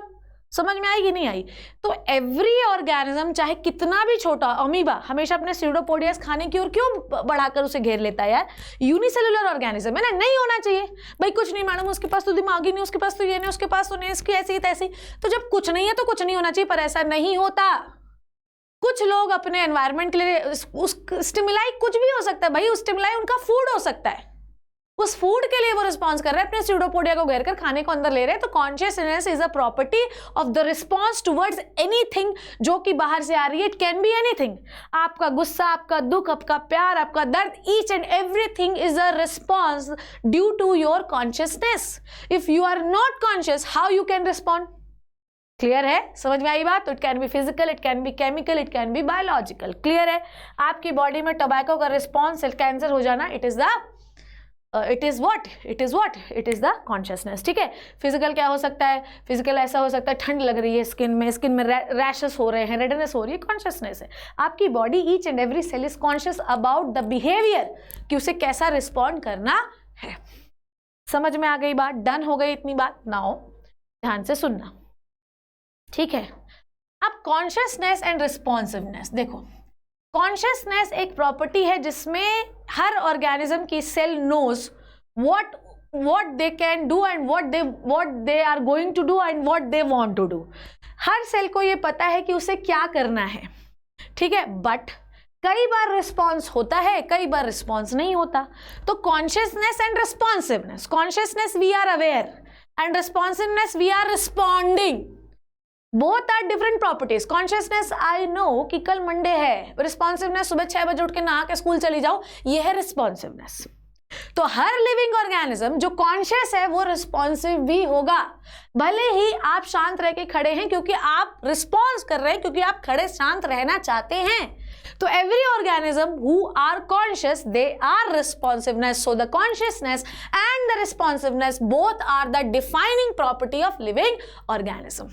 समझ में आई कि नहीं आई? तो एवरी ऑर्गेनिज्म, चाहे कितना भी छोटा, अमीबा हमेशा अपने स्यूडोपोडियस खाने की ओर क्यों बढ़ाकर उसे घेर लेता है यार? यूनिसेलुलर ऑर्गेनिज्म है ना, नहीं होना चाहिए भाई। कुछ नहीं मैडम, उसके पास तो दिमाग ही नहीं, उसके पास तो ये नहीं, उसके पास तो नहीं, इसकी ऐसी तैसी। तो जब कुछ नहीं है तो कुछ नहीं होना चाहिए, पर ऐसा नहीं होता। कुछ लोग अपने एनवायरनमेंट के लिए उस स्टिमुलाई कुछ भी हो सकता है भाई, उस स्टिमुलाई उनका फूड हो सकता है, उस फूड के लिए वो रिस्पॉन्स कर रहे हैं, अपने स्यूडोपोडिया को घेर कर खाने को अंदर ले रहे हैं। तो consciousness is a property of the response towards anything जो कि बाहर से आ रही है। It can be anything. आपका गुस्सा, आपका दुख, आपका प्यार, आपका दर्द, each and everything is a response due to your consciousness. If you are not conscious, how you can respond? Clear है? समझ में आई बात? तो it can be physical, it can be chemical, it can be biological. Clear है? आपकी बॉडी में टोबैको का रिस्पॉन्स, कैंसर हो जाना, इट इज द कॉन्शियसनेस। ठीक है। फिजिकल क्या हो सकता है? फिजिकल ऐसा हो सकता है ठंड लग रही है स्किन में रैशेस हो रहे हैं, रेडनेस हो रही है, कॉन्शियसनेस है। आपकी body each and every cell is conscious about the behaviour कि उसे कैसा रिस्पॉन्ड करना है। समझ में आ गई बात? डन हो गई इतनी बात? नाउ ध्यान से सुनना, ठीक है। अब कॉन्शियसनेस एंड रिस्पॉन्सिवनेस देखो। कॉन्शियसनेस एक प्रॉपर्टी है जिसमें हर ऑर्गेनिज्म की cell knows what they can do and what they are going to do and what they want to do। हर सेल को ये पता है कि उसे क्या करना है, ठीक है। बट कई बार रिस्पॉन्स होता है, कई बार रिस्पॉन्स नहीं होता। तो consciousness and responsiveness, consciousness we are aware and responsiveness we are responding. Both are different properties. Consciousness I know कि कल मंडे है, रिस्पॉन्सिवनेस सुबह 6 बजे उठ के नहा के स्कूल चली जाओ, ये है रिस्पॉन्सिवनेस। तो हर लिविंग ऑर्गेनिज्म जो कॉन्शियस है वो रिस्पॉन्सिव भी होगा, भले ही आप शांत रह के खड़े हैं, क्योंकि आप रिस्पॉन्स कर रहे हैं, क्योंकि आप खड़े शांत रहना चाहते हैं। तो every organism who are conscious they are responsiveness. So the consciousness and the responsiveness both are the defining property of living organism.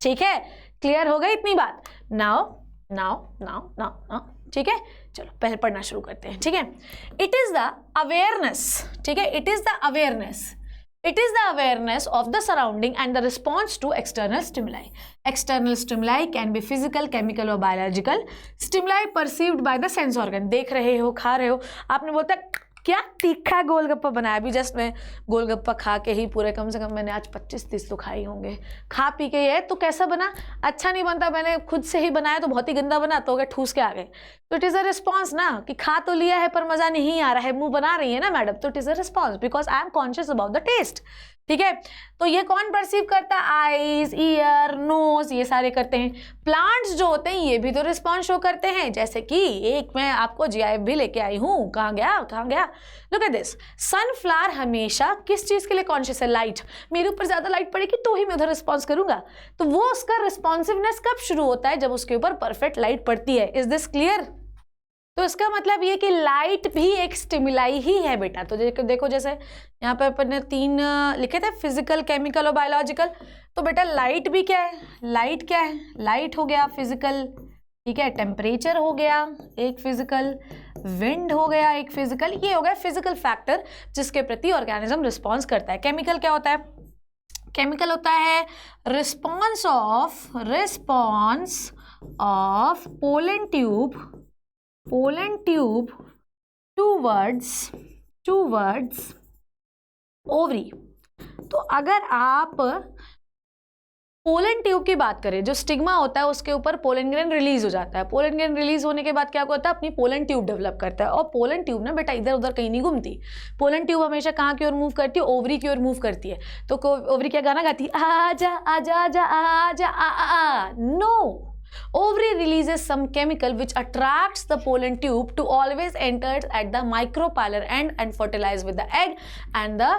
ठीक है, क्लियर हो गई इतनी बात? नाउ ठीक है, चलो पहले पढ़ना शुरू करते हैं। ठीक है। इट इज द अवेयरनेस, ठीक है, it is the awareness of the surrounding and the response to external stimuli. External stimuli can be physical, chemical और biological. Stimuli perceived by the sense organ, देख रहे हो, खा रहे हो, आपने बोलता क्या तीखा गोलगप्पा बनाया। अभी जस्ट मैं गोलगप्पा खा के ही पूरे कम से कम मैंने आज 25-30 तो खाई होंगे। खा पी के ये तो कैसा बना, अच्छा नहीं बनता, मैंने खुद से ही बनाया तो बहुत ही गंदा बना, तो गए ठूस के आ गए। तो इट इज़ अ रिस्पॉन्स ना, कि खा तो लिया है पर मज़ा नहीं आ रहा है, मुंह बना रही है ना मैडम, तो it is a response because I am conscious about the taste. ठीक है, तो ये कौन परसीव करता है, आईज, ईयर, नोज, ये सारे करते हैं। प्लांट्स जो होते हैं ये भी तो रिस्पॉन्स शो करते हैं, जैसे कि एक मैं आपको GIF भी लेके आई हूँ, कहाँ गया, लुक एट दिस। सनफ्लावर हमेशा किस चीज़ के लिए कॉन्शियस है, लाइट। मेरे ऊपर ज़्यादा लाइट पड़ेगी तो ही मैं उधर रिस्पॉन्स करूंगा, तो वो उसका रिस्पॉन्सिवनेस कब शुरू होता है, जब उसके ऊपर परफेक्ट लाइट पड़ती है। Is this clear? तो इसका मतलब ये कि लाइट भी एक स्टिमुलाई ही है बेटा। तो देखो जैसे यहाँ पे अपन ने 3 लिखे थे, फिजिकल, केमिकल और बायोलॉजिकल। तो बेटा लाइट भी क्या है, लाइट क्या है, लाइट हो गया फिजिकल, ठीक है, टेम्परेचर हो गया एक फिजिकल, विंड हो गया एक फिजिकल, ये हो गया फिजिकल फैक्टर जिसके प्रति ऑर्गेनिज्म रिस्पॉन्स करता है। केमिकल क्या होता है, केमिकल होता है response of pollen tube towards ovary. तो अगर आप पोलन ट्यूब की बात करें, जो स्टिग्मा होता है उसके ऊपर पोलन ग्रेन रिलीज हो जाता है। पोलन ग्रेन रिलीज होने के बाद क्या होता है, अपनी पोलन ट्यूब डेवलप करता है। और पोलन ट्यूब ना बेटा इधर उधर कहीं नहीं घूमती, पोलन ट्यूब हमेशा कहाँ की ओर मूव करती है, ओवरी की ओर मूव करती है। तो ओवरी क्या गाना गाती है, आजा आजा आजा आजा आ, no, ovary releases some chemical which attracts the pollen tube to always enter at the micropylar end and fertilize with the egg and the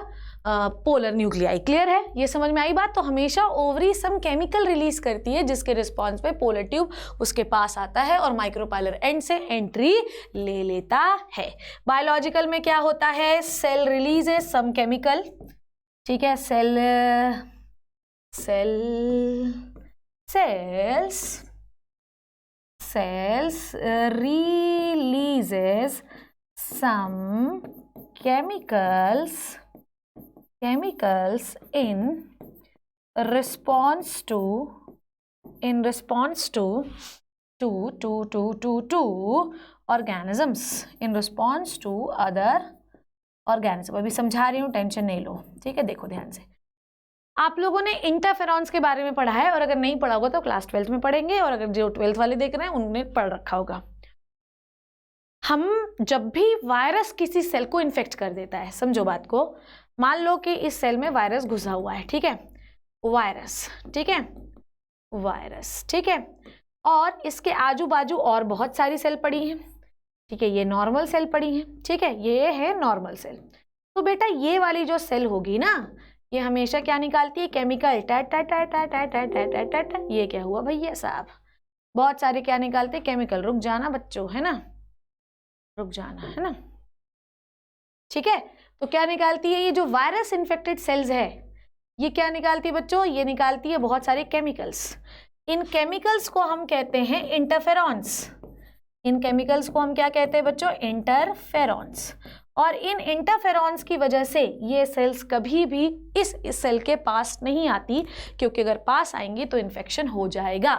polar nuclei। Clear है, ये समझ में आई बात? तो हमेशा ओवरी सम केमिकल रिलीज करती है जिसके रिस्पॉन्स पे पोलर ट्यूब उसके पास आता है और माइक्रोपाइलर एंड से एंट्री ले लेता है। बायोलॉजिकल में क्या होता है, सेल रिलीजेस सम केमिकल, ठीक है, cells releases some chemicals in response to organisms, in response to other organism। अभी समझा रही हूँ, टेंशन नहीं लो, ठीक है। देखो ध्यान से, आप लोगों ने इंटरफेरॉन्स के बारे में पढ़ा है, और अगर नहीं पढ़ा होगा तो क्लास 12th में पढ़ेंगे, और अगर जो 12th वाले देख रहे हैं उन्होंने पढ़ रखा होगा। हम जब भी वायरस किसी सेल को इन्फेक्ट कर देता है, समझो बात को, मान लो कि इस सेल में वायरस घुसा हुआ है, ठीक है, वायरस, ठीक है, वायरस, ठीक है, और इसके आजू बाजू और बहुत सारी सेल पड़ी हैं, ठीक है, ये नॉर्मल सेल पड़ी हैं, ठीक है, ये है नॉर्मल सेल। तो बेटा ये वाली जो सेल होगी ना, ये हमेशा क्या निकालती है, केमिकल, ये क्या हुआ भैया साहब, बहुत सारे क्या निकालते हैं, केमिकल। रुक जाना बच्चों, है ना, रुक जाना, है ना, ठीक है। तो क्या निकालती है, ये जो वायरस इन्फेक्टेड सेल्स है, ये क्या निकालती है बच्चों, ये निकालती है बहुत सारे केमिकल्स। इन केमिकल्स को हम कहते हैं इंटरफेरॉन्स। इन केमिकल्स को हम क्या कहते हैं बच्चों, इंटरफेरॉन्स। और इन इंटरफेरॉन्स की वजह से ये सेल्स कभी भी इस सेल के पास नहीं आती, क्योंकि अगर पास आएंगी तो इन्फेक्शन हो जाएगा।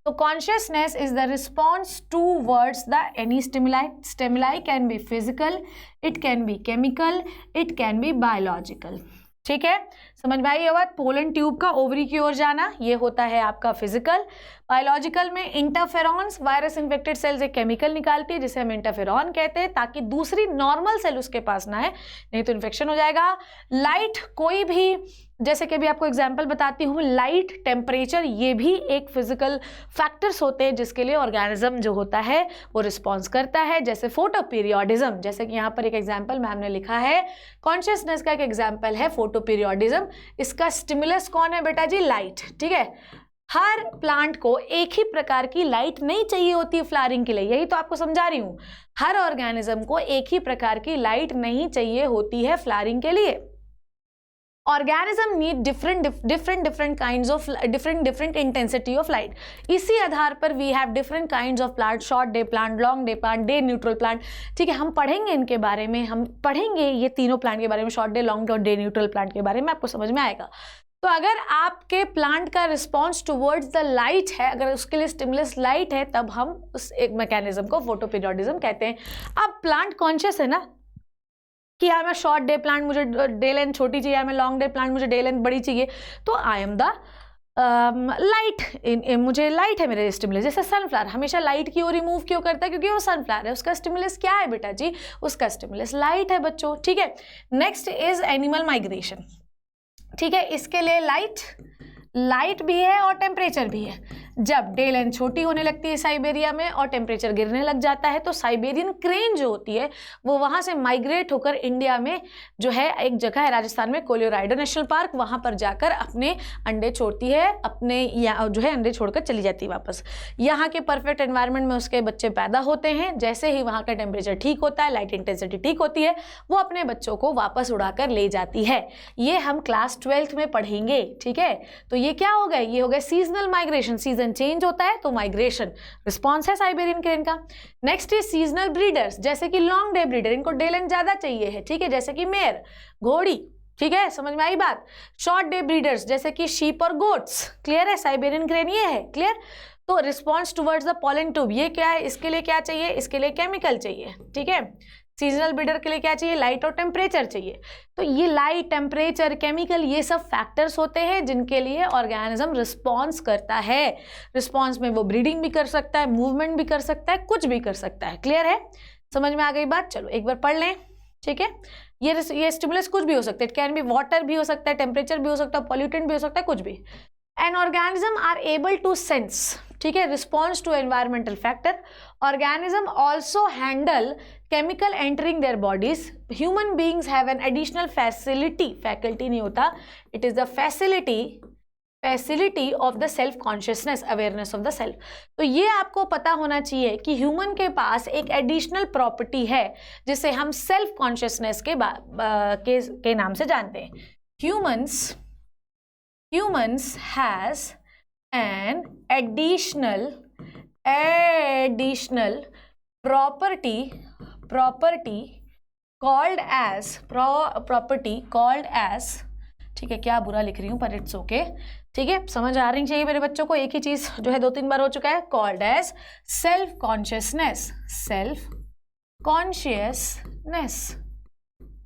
तो consciousness is the response towards the any stimuli. Stimuli can be physical, it can be chemical, it can be biological, ठीक है। समझ में आई ये बात? पोलन ट्यूब का ओवरी की ओर जाना, ये होता है आपका फिजिकल। बायोलॉजिकल में इंटरफेरॉन्स, वायरस इन्फेक्टेड सेल्स एक केमिकल निकालती है जिसे हम इंटरफेरॉन कहते हैं, ताकि दूसरी नॉर्मल सेल उसके पास ना है, नहीं तो इन्फेक्शन हो जाएगा। लाइट, कोई भी, जैसे कि अभी आपको एग्जांपल बताती हूँ, लाइट, टेम्परेचर, ये भी एक फिजिकल फैक्टर्स होते हैं जिसके लिए ऑर्गेनिज्म जो होता है वो रिस्पॉन्स करता है। जैसे फोटो पीरियोडिज्म, जैसे कि यहाँ पर एक एग्जाम्पल मैम ने लिखा है, कॉन्शियसनेस का एक एग्जाम्पल है फोटो पीरियोडिज्म। इसका स्टिमुलस कौन है बेटा जी, लाइट, ठीक है। हर प्लांट को एक ही प्रकार की लाइट नहीं चाहिए होती है फ्लावरिंग के लिए, यही तो आपको समझा रही हूँ। हर ऑर्गेनिज्म को एक ही प्रकार की लाइट नहीं चाहिए होती है फ्लावरिंग के लिए। Organism need different kinds of different intensity of light। इसी आधार पर we have different kinds of plant, short day plant, long day plant, day neutral plant, ठीक है। हम पढ़ेंगे इनके बारे में, हम पढ़ेंगे ये तीनों प्लांट के बारे में, शॉर्ट डे, लॉन्ग डे और डे न्यूट्रल प्लांट के बारे में, आपको समझ में आएगा। तो अगर आपके प्लांट का रिस्पॉन्स टुवर्ड्स द लाइट है, अगर उसके लिए स्टिमुलस लाइट है, तब हम उस एक मैकेनिज्म को फोटोपीरियोडिज्म कहते हैं। अब प्लांट कॉन्शियस है ना, कि I am a short day plant, मुझे डे लेंथ छोटी चाहिए, I am a long day plant, मुझे डे लेंथ बड़ी चाहिए, तो आई एम द लाइट, मुझे लाइट है मेरे स्टिमुलस। जैसे सनफ्लावर हमेशा लाइट की ओर ही मूव क्यों करता है, क्योंकि वो सनफ्लावर है, उसका स्टिमुलस क्या है बेटा जी, उसका स्टिमुलस लाइट है बच्चों, ठीक है। नेक्स्ट इज एनिमल माइग्रेशन, ठीक है, इसके लिए लाइट भी है और टेम्परेचर भी है। जब डे लेंथ छोटी होने लगती है साइबेरिया में और टेम्परेचर गिरने लग जाता है, तो साइबेरियन क्रेन जो होती है वो वहाँ से माइग्रेट होकर इंडिया में जो है एक जगह है राजस्थान में कोलियोराइडो नेशनल पार्क, वहाँ पर जाकर अपने अंडे छोड़ती है, अपने जो है अंडे छोड़कर चली जाती है वापस। यहाँ के परफेक्ट एनवायरनमेंट में उसके बच्चे पैदा होते हैं। जैसे ही वहाँ का टेम्परेचर ठीक होता है, लाइट इंटेंसिटी ठीक होती है, वो अपने बच्चों को वापस उड़ाकर ले जाती है। ये हम क्लास 12th में पढ़ेंगे, ठीक है। तो ये क्या हो गया, ये हो गया सीजनल माइग्रेशन, सीजन चेंज होता है तो माइग्रेशन रिस्पॉन्स है साइबेरियन क्रेन का। नेक्स्ट इज सीजनल ब्रीडर्स, जैसे कि लॉन्ग डे ब्रीडर, इनको डे लेंथ ज्यादा चाहिए है, ठीक है, जैसे कि मेयर, घोड़ी, ठीक है, समझ में आई बात। शॉर्ट डे ब्रीडर्स जैसे कि शीप और गोट्स, क्लियर है, साइबेरियन क्रेन ये है, क्लियर। तो response towards the pollen tube, ये क्या है, इसके लिए क्या चाहिए, इसके लिए केमिकल चाहिए, ठीक है। सीजनल ब्रीडर के लिए क्या चाहिए, लाइट और टेम्परेचर चाहिए। तो ये लाइट, टेम्परेचर, केमिकल, ये सब फैक्टर्स होते हैं जिनके लिए ऑर्गेनिज्म रिस्पॉन्स करता है। रिस्पॉन्स में वो ब्रीडिंग भी कर सकता है, मूवमेंट भी कर सकता है, कुछ भी कर सकता है, क्लियर है, समझ में आ गई बात। चलो एक बार पढ़ लें, ठीक है। ये स्टिमुलस कुछ भी हो सकता है, इट कैन बी वाटर भी हो सकता है, टेम्परेचर भी हो सकता है, पॉल्यूटेंट भी हो सकता है, कुछ भी। An organism are able to sense, ठीक है, response to environmental factor. Organism also handle chemical entering their bodies. Human beings have an additional facility, faculty नहीं होता, it is the facility of the self consciousness, awareness of the self. तो ये आपको पता होना चाहिए कि ह्यूमन के पास एक एडिशनल प्रॉपर्टी है जिसे हम सेल्फ कॉन्शियसनेस के नाम से जानते हैं। Humans has an additional property called as, ठीक है, क्या बुरा लिख रही हूँ पर इट्स ओके, ठीक है, समझ आ रही चाहिए मेरे बच्चों को। एक ही चीज जो है 2-3 बार हो चुका है, called as self consciousness,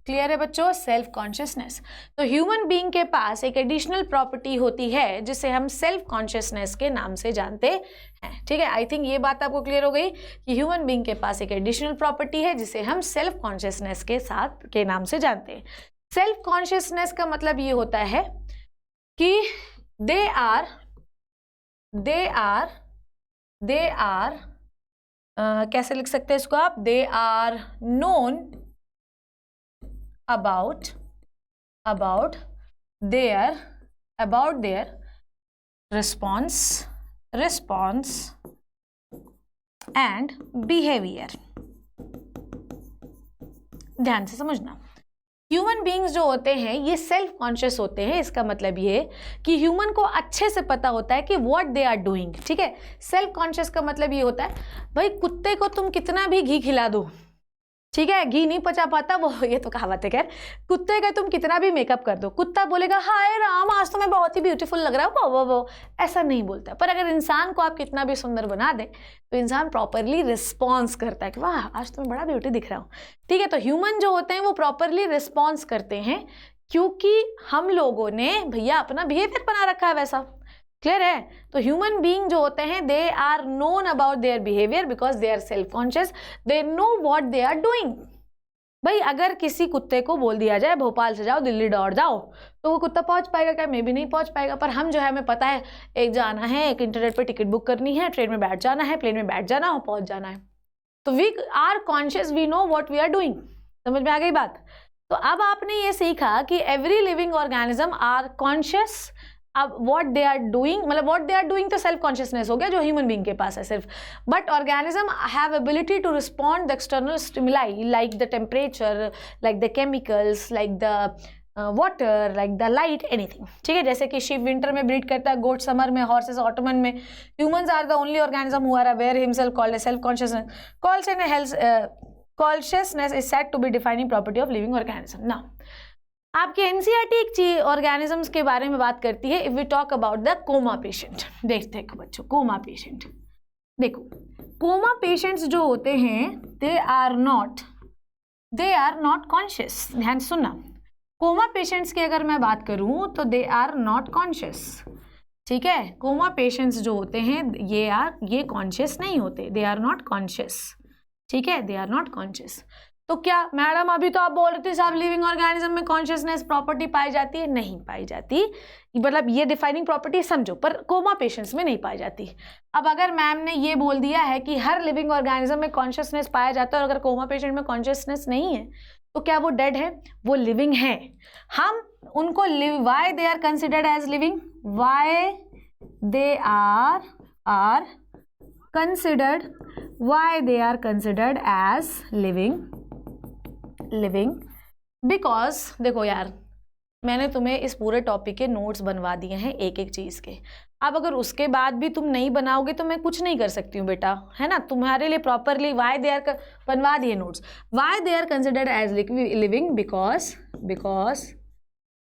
clear है बच्चों, सेल्फ कॉन्शियसनेस। तो ह्यूमन बीइंग के पास एक एडिशनल प्रॉपर्टी होती है जिसे हम सेल्फ कॉन्शियसनेस के नाम से जानते हैं, ठीक है। आई थिंक ये बात आपको क्लियर हो गई कि ह्यूमन बीइंग के पास एक एडिशनल प्रॉपर्टी है जिसे हम सेल्फ कॉन्शियसनेस के नाम से जानते हैं। सेल्फ कॉन्शियसनेस का मतलब ये होता है कि दे आर कैसे लिख सकते हैं इसको आप, they are known about their response and behavior। ध्यान से समझना, ह्यूमन बीइंग्स जो होते हैं ये सेल्फ कॉन्शियस होते हैं। इसका मतलब ये कि ह्यूमन को अच्छे से पता होता है कि व्हाट दे आर डूइंग, ठीक है। सेल्फ कॉन्शियस का मतलब ये होता है, भाई कुत्ते को तुम कितना भी घी खिला दो, ठीक है, घी नहीं पचा पाता वो, ये तो कहावत है। खैर, कुत्ते का तुम कितना भी मेकअप कर दो, कुत्ता बोलेगा हाय राम आज तो मैं बहुत ही ब्यूटीफुल लग रहा हूँ, वो ऐसा नहीं बोलता। पर अगर इंसान को आप कितना भी सुंदर बना दें तो इंसान प्रॉपरली रिस्पॉन्स करता है कि वाह आज तो मैं बड़ा ब्यूटी दिख रहा हूँ, ठीक है। तो ह्यूमन जो होते हैं वो प्रॉपरली रिस्पॉन्स करते हैं क्योंकि हम लोगों ने भैया अपना बिहेवियर बना रखा है वैसा, क्लियर है। तो ह्यूमन बीइंग जो होते हैं they are known about their behaviour because they are self conscious, they know what they are doing. भाई अगर किसी कुत्ते को बोल दिया जाए भोपाल से जाओ दिल्ली दौड़ जाओ तो वो कुत्ता पहुंच पाएगा क्या, मे भी नहीं पहुंच पाएगा। पर हम जो है हमें पता है एक जाना है, एक इंटरनेट पे टिकट बुक करनी है, ट्रेन में बैठ जाना है, प्लेन में बैठ जाना और पहुंच जाना है। तो we are conscious, we know what we are doing. समझ में आ गई बात। तो अब आपने ये सीखा कि every living organism are conscious. अब व्हाट दे आर डूइंग, मतलब व्हाट दे आर डूइंग तो सेल्फ कॉन्शियसनेस हो गया जो ह्यूमन बीइंग के पास है सिर्फ। But organism have ability to respond the external stimuli like the temperature, like the chemicals, like the water, like the light, anything, ठीक है। जैसे कि शीप विंटर में ब्रीड करता है, गोट समर में, हॉर्सेस ऑटमन में। Humans are the only organism who are aware himself called self consciousness. Consciousness is said to be defining property of living organism. Now आपके एनसीईआरटी एक चीज ऑर्गेनिजम्स के बारे में बात करती है। If we talk about the coma patient, देखो बच्चों कोमा पेशेंट, देखो कोमा पेशेंट्स जो होते हैं they are they are not conscious. ध्यान सुनना, कोमा पेशेंट्स की अगर मैं बात करूं तो दे आर नॉट कॉन्शियस, ठीक है। कोमा पेशेंट्स जो होते हैं ये कॉन्शियस नहीं होते, दे आर नॉट कॉन्शियस, ठीक है, दे आर नॉट कॉन्शियस। तो क्या मैडम अभी तो आप बोल रहे थे साहब लिविंग ऑर्गेनिज्म में कॉन्शियसनेस प्रॉपर्टी पाई जाती है, नहीं पाई जाती, मतलब ये डिफाइनिंग प्रॉपर्टी समझो, पर कोमा पेशेंट्स में नहीं पाई जाती। अब अगर मैम ने ये बोल दिया है कि हर लिविंग ऑर्गेनिज्म में कॉन्शियसनेस पाया जाता है और अगर कोमा पेशेंट में कॉन्शियसनेस नहीं है तो क्या वो डेड है? वो लिविंग है। हम उनको why they are considered as living, why they are considered, why they are considered as living because देखो यार, मैंने तुम्हें इस पूरे टॉपिक के नोट्स बनवा दिए हैं एक एक चीज़ के। अब अगर उसके बाद भी तुम नहीं बनाओगे तो मैं कुछ नहीं कर सकती हूँ बेटा, है ना। तुम्हारे लिए प्रॉपरली वाई दे आर बनवा दिए notes. Why they are considered as living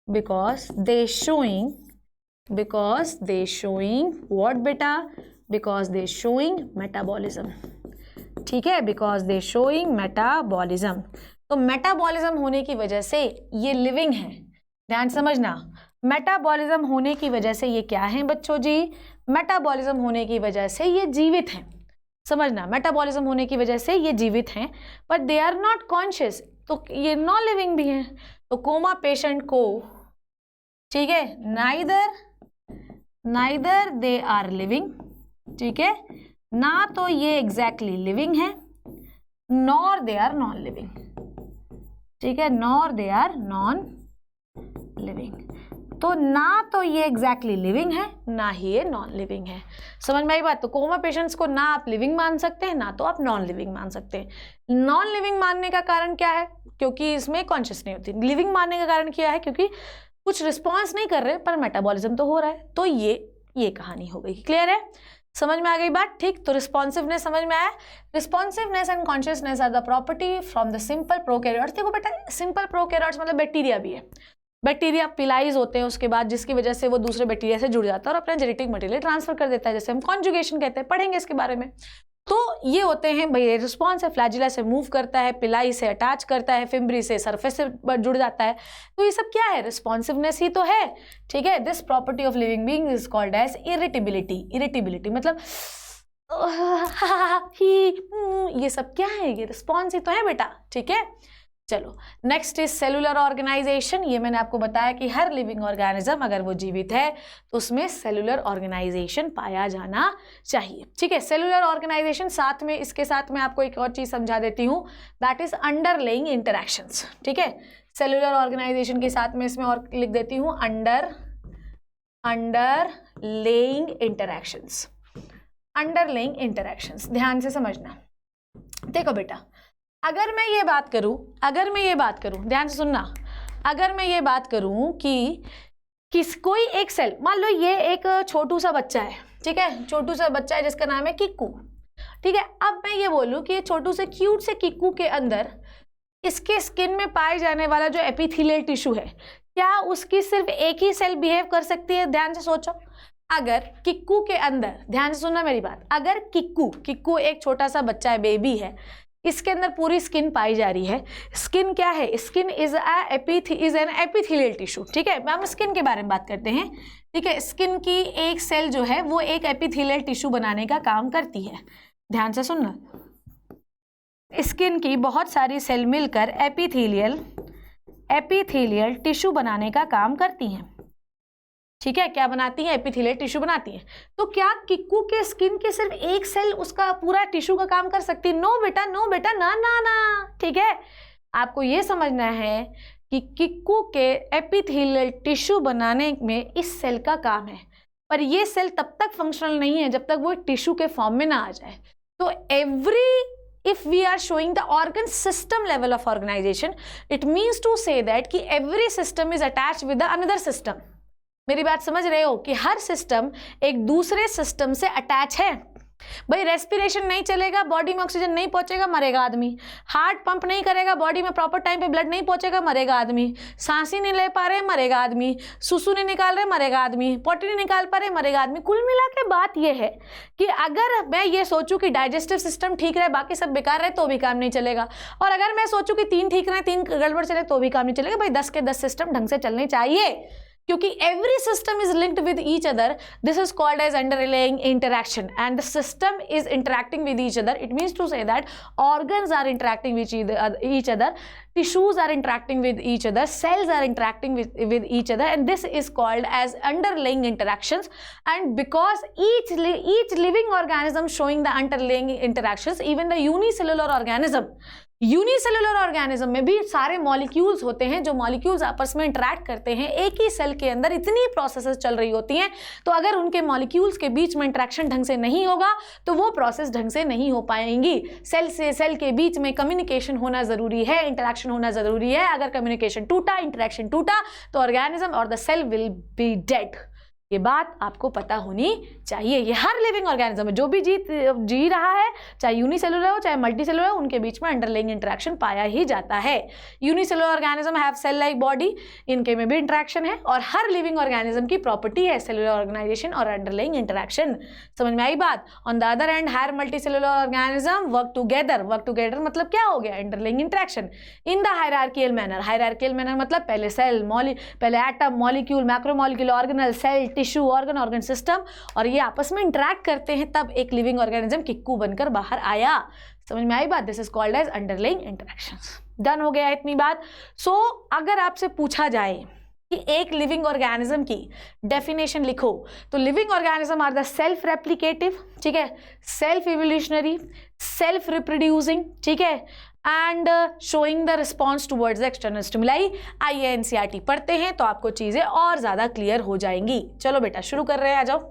because they showing what बेटा? बिकॉज दे शोइंग मेटाबॉलिज्म, ठीक है, बिकॉज दे शोइंग मेटाबॉलिज्म। तो मेटाबॉलिज्म होने की वजह से ये लिविंग है। ध्यान समझना, मेटाबॉलिज्म होने की वजह से ये क्या है बच्चों जी? मेटाबॉलिज्म होने की वजह से ये जीवित हैं। समझना, मेटाबॉलिज्म होने की वजह से ये जीवित हैं, पर दे आर नॉट कॉन्शियस, तो ये नॉन लिविंग भी हैं। तो कोमा पेशेंट को, ठीक है, नाइदर दे आर लिविंग, ठीक है, ना तो ये एग्जैक्टली लिविंग है, nor they are non living, ठीक है, nor they are non living. तो ना तो ये एग्जैक्टली लिविंग है, ना ही ये नॉन लिविंग है। समझ में आई बात? तो कोमा पेशेंट्स को ना आप लिविंग मान सकते हैं, ना तो आप नॉन लिविंग मान सकते हैं। नॉन लिविंग मानने का कारण क्या है? क्योंकि इसमें कॉन्शियस नहीं होती। लिविंग मानने का कारण क्या है? क्योंकि कुछ रिस्पॉन्स नहीं कर रहे पर मेटाबॉलिज्म तो हो रहा है। तो ये कहानी हो गई। क्लियर है? समझ में आ गई बात? ठीक। तो रिस्पॉन्सिवनेस समझ में आया। Responsiveness and consciousness are the property from the simple prokaryotes. देखो बेटा, सिंपल प्रोकैरियोट्स मतलब बैक्टीरिया भी है। बैक्टीरिया पिलाइज होते हैं उसके बाद, जिसकी वजह से वो दूसरे बैक्टीरिया से जुड़ जाता है और अपना जेनेटिक मटेरियल ट्रांसफर कर देता है, जैसे हम कॉन्जुगेशन कहते हैं, पढ़ेंगे इसके बारे में। तो ये होते हैं भाई, रिस्पॉन्स है, फ्लैजिला से मूव करता है, पिलाई से अटैच करता है, फिम्ब्री से सरफेस से जुड़ जाता है। तो ये सब क्या है? रिस्पॉन्सिवनेस ही तो है। ठीक है। This property of living being is called as irritability. Irritability मतलब ये सब क्या है? ये रिस्पॉन्स ही तो है बेटा। ठीक है। चलो नेक्स्ट इज सेलुलर ऑर्गेनाइजेशन। ये मैंने आपको बताया कि हर लिविंग ऑर्गेनिज्म अगर वो जीवित है तो उसमें सेलुलर ऑर्गेनाइजेशन पाया जाना चाहिए। ठीक है। सेलुलर ऑर्गेनाइजेशन साथ में, इसके साथ में आपको एक और चीज समझा देती हूँ, दैट इज अंडरलेइंग इंटरैक्शंस। ठीक है। सेलुलर ऑर्गेनाइजेशन के साथ में इसमें और लिख देती हूँ अंडरलेइंग इंटरैक्शंस। अंडरलेइंग इंटरैक्शंस ध्यान से समझना। देखो बेटा, अगर मैं ये बात करूं, ध्यान से सुनना, अगर मैं ये बात करूं कि कोई एक सेल, मान लो ये एक छोटू सा बच्चा है। ठीक है। छोटू सा बच्चा है जिसका नाम है किक्कू। ठीक है। अब मैं ये बोलूं कि छोटू से क्यूट से किक्कू के अंदर इसके स्किन में पाए जाने वाला जो एपिथेलियल टिश्यू है, क्या उसकी सिर्फ एक ही सेल बिहेव कर सकती है? ध्यान से सोचो। अगर किक्कू के अंदर, ध्यान से सुनना मेरी बात, अगर किक्कू एक छोटा सा बच्चा है, बेबी है, इसके अंदर पूरी स्किन पाई जा रही है। स्किन क्या है? Skin is an epithelial tissue. ठीक है। हम स्किन के बारे में बात करते हैं। ठीक है। स्किन की एक सेल जो है वो एक एपिथेलियल टिश्यू बनाने का काम करती है। ध्यान से सुनना, स्किन की बहुत सारी सेल मिलकर एपिथेलियल टिश्यू बनाने का काम करती हैं। ठीक है। क्या बनाती है? एपिथेलियल टिश्यू बनाती है। तो क्या किक्कू के स्किन के सिर्फ एक सेल उसका पूरा टिश्यू का काम कर सकती है? नो बेटा, ना। ठीक है। आपको ये समझना है कि किक्कू के एपिथेलियल टिश्यू बनाने में इस सेल का काम है, पर ये सेल तब तक फंक्शनल नहीं है जब तक वो टिश्यू के फॉर्म में ना आ जाए। तो if we are showing the organ system level of organization, it means to say that कि every system is attached with the another system। मेरी बात समझ रहे हो कि हर सिस्टम एक दूसरे सिस्टम से अटैच है। भाई रेस्पिरेशन नहीं चलेगा, बॉडी में ऑक्सीजन नहीं पहुंचेगा, मरेगा आदमी। हार्ट पंप नहीं करेगा, बॉडी में प्रॉपर टाइम पे ब्लड नहीं पहुंचेगा, मरेगा आदमी। सांस ही नहीं ले पा रहे, मरेगा आदमी। सुसु नहीं निकाल रहे, मरेगा आदमी। पोटी नहीं निकाल पा रहे, मरेगा आदमी। कुल मिला के बात यह है कि अगर मैं ये सोचूं कि डाइजेस्टिव सिस्टम ठीक रहे, बाकी सब बेकार रहे, तो भी काम नहीं चलेगा। और अगर मैं सोचूं कि 3 ठीक रहे, 3 गड़बड़ चले, तो भी काम नहीं चलेगा। भाई 10 के 10 सिस्टम ढंग से चलने चाहिए, क्योंकि every system is linked with each other. This is called as underlying interaction, and the system is interacting with each other. It means to say that organs are interacting with each other, tissues are interacting with each other, cells are interacting with each other, and this is called as underlying interactions. And because each living organism showing the underlying interactions, even the unicellular organism में भी सारे मॉलिक्यूल्स होते हैं, जो मॉलिक्यूल्स आपस में इंटरैक्ट करते हैं। एक ही सेल के अंदर इतनी प्रोसेसेस चल रही होती हैं, तो अगर उनके मॉलिक्यूल्स के बीच में इंटरेक्शन ढंग से नहीं होगा तो वो प्रोसेस ढंग से नहीं हो पाएंगी। सेल से सेल के बीच में कम्युनिकेशन होना जरूरी है, इंटरेक्शन होना जरूरी है। अगर कम्युनिकेशन टूटा, इंटरेक्शन टूटा, तो ऑर्गेनिज्म और the cell will be dead. ये बात आपको पता होनी चाहिए। ये हर लिविंग ऑर्गेनिज्म में जो भी जी रहा है, चाहे यूनिसेलुलर हो चाहे मल्टीसेलुलर हो, उनके बीच में अंडरलाइंग इंटरेक्शन पाया ही जाता है। Unicellular organism have cell like body, इनके में भी इंटरेक्शन है, और हर लिविंग ऑर्गेनिज्म की प्रॉपर्टी है सेलुलर ऑर्गेनाइजेशन और अंडरलाइंग इंटरेक्शन। समझ में आई बात? On the other hand higher multicellular organism work together मतलब क्या हो गया? Underlying interaction in the hierarchical manner. Hierarchical manner मतलब पहले सेल, पहले atom, molecule, macromolecule, organelle, cell, tissue, organ system, और ये आपस में इंटरैक्ट करते हैं, तब एक लिविंग ऑर्गेनिज्म किक्कू बनकर बाहर आया। समझ में आई बात? This is called as underlying interactions. Done हो गया इतनी बात। सो अगर आपसे पूछा जाए कि एक लिविंग ऑर्गेनिज्म की डेफिनेशन लिखो, तो living organism are the self replicative, ठीक है, सेल्फ इवोल्यूशनरी, सेल्फ रिप्रोड्यूसिंग, ठीक है, and showing the response towards the external stimuli. आइए एनसीईआरटी पढ़ते हैं तो आपको चीजें और ज्यादा क्लियर हो जाएंगी। चलो बेटा शुरू कर रहे हैं, आ जाओ।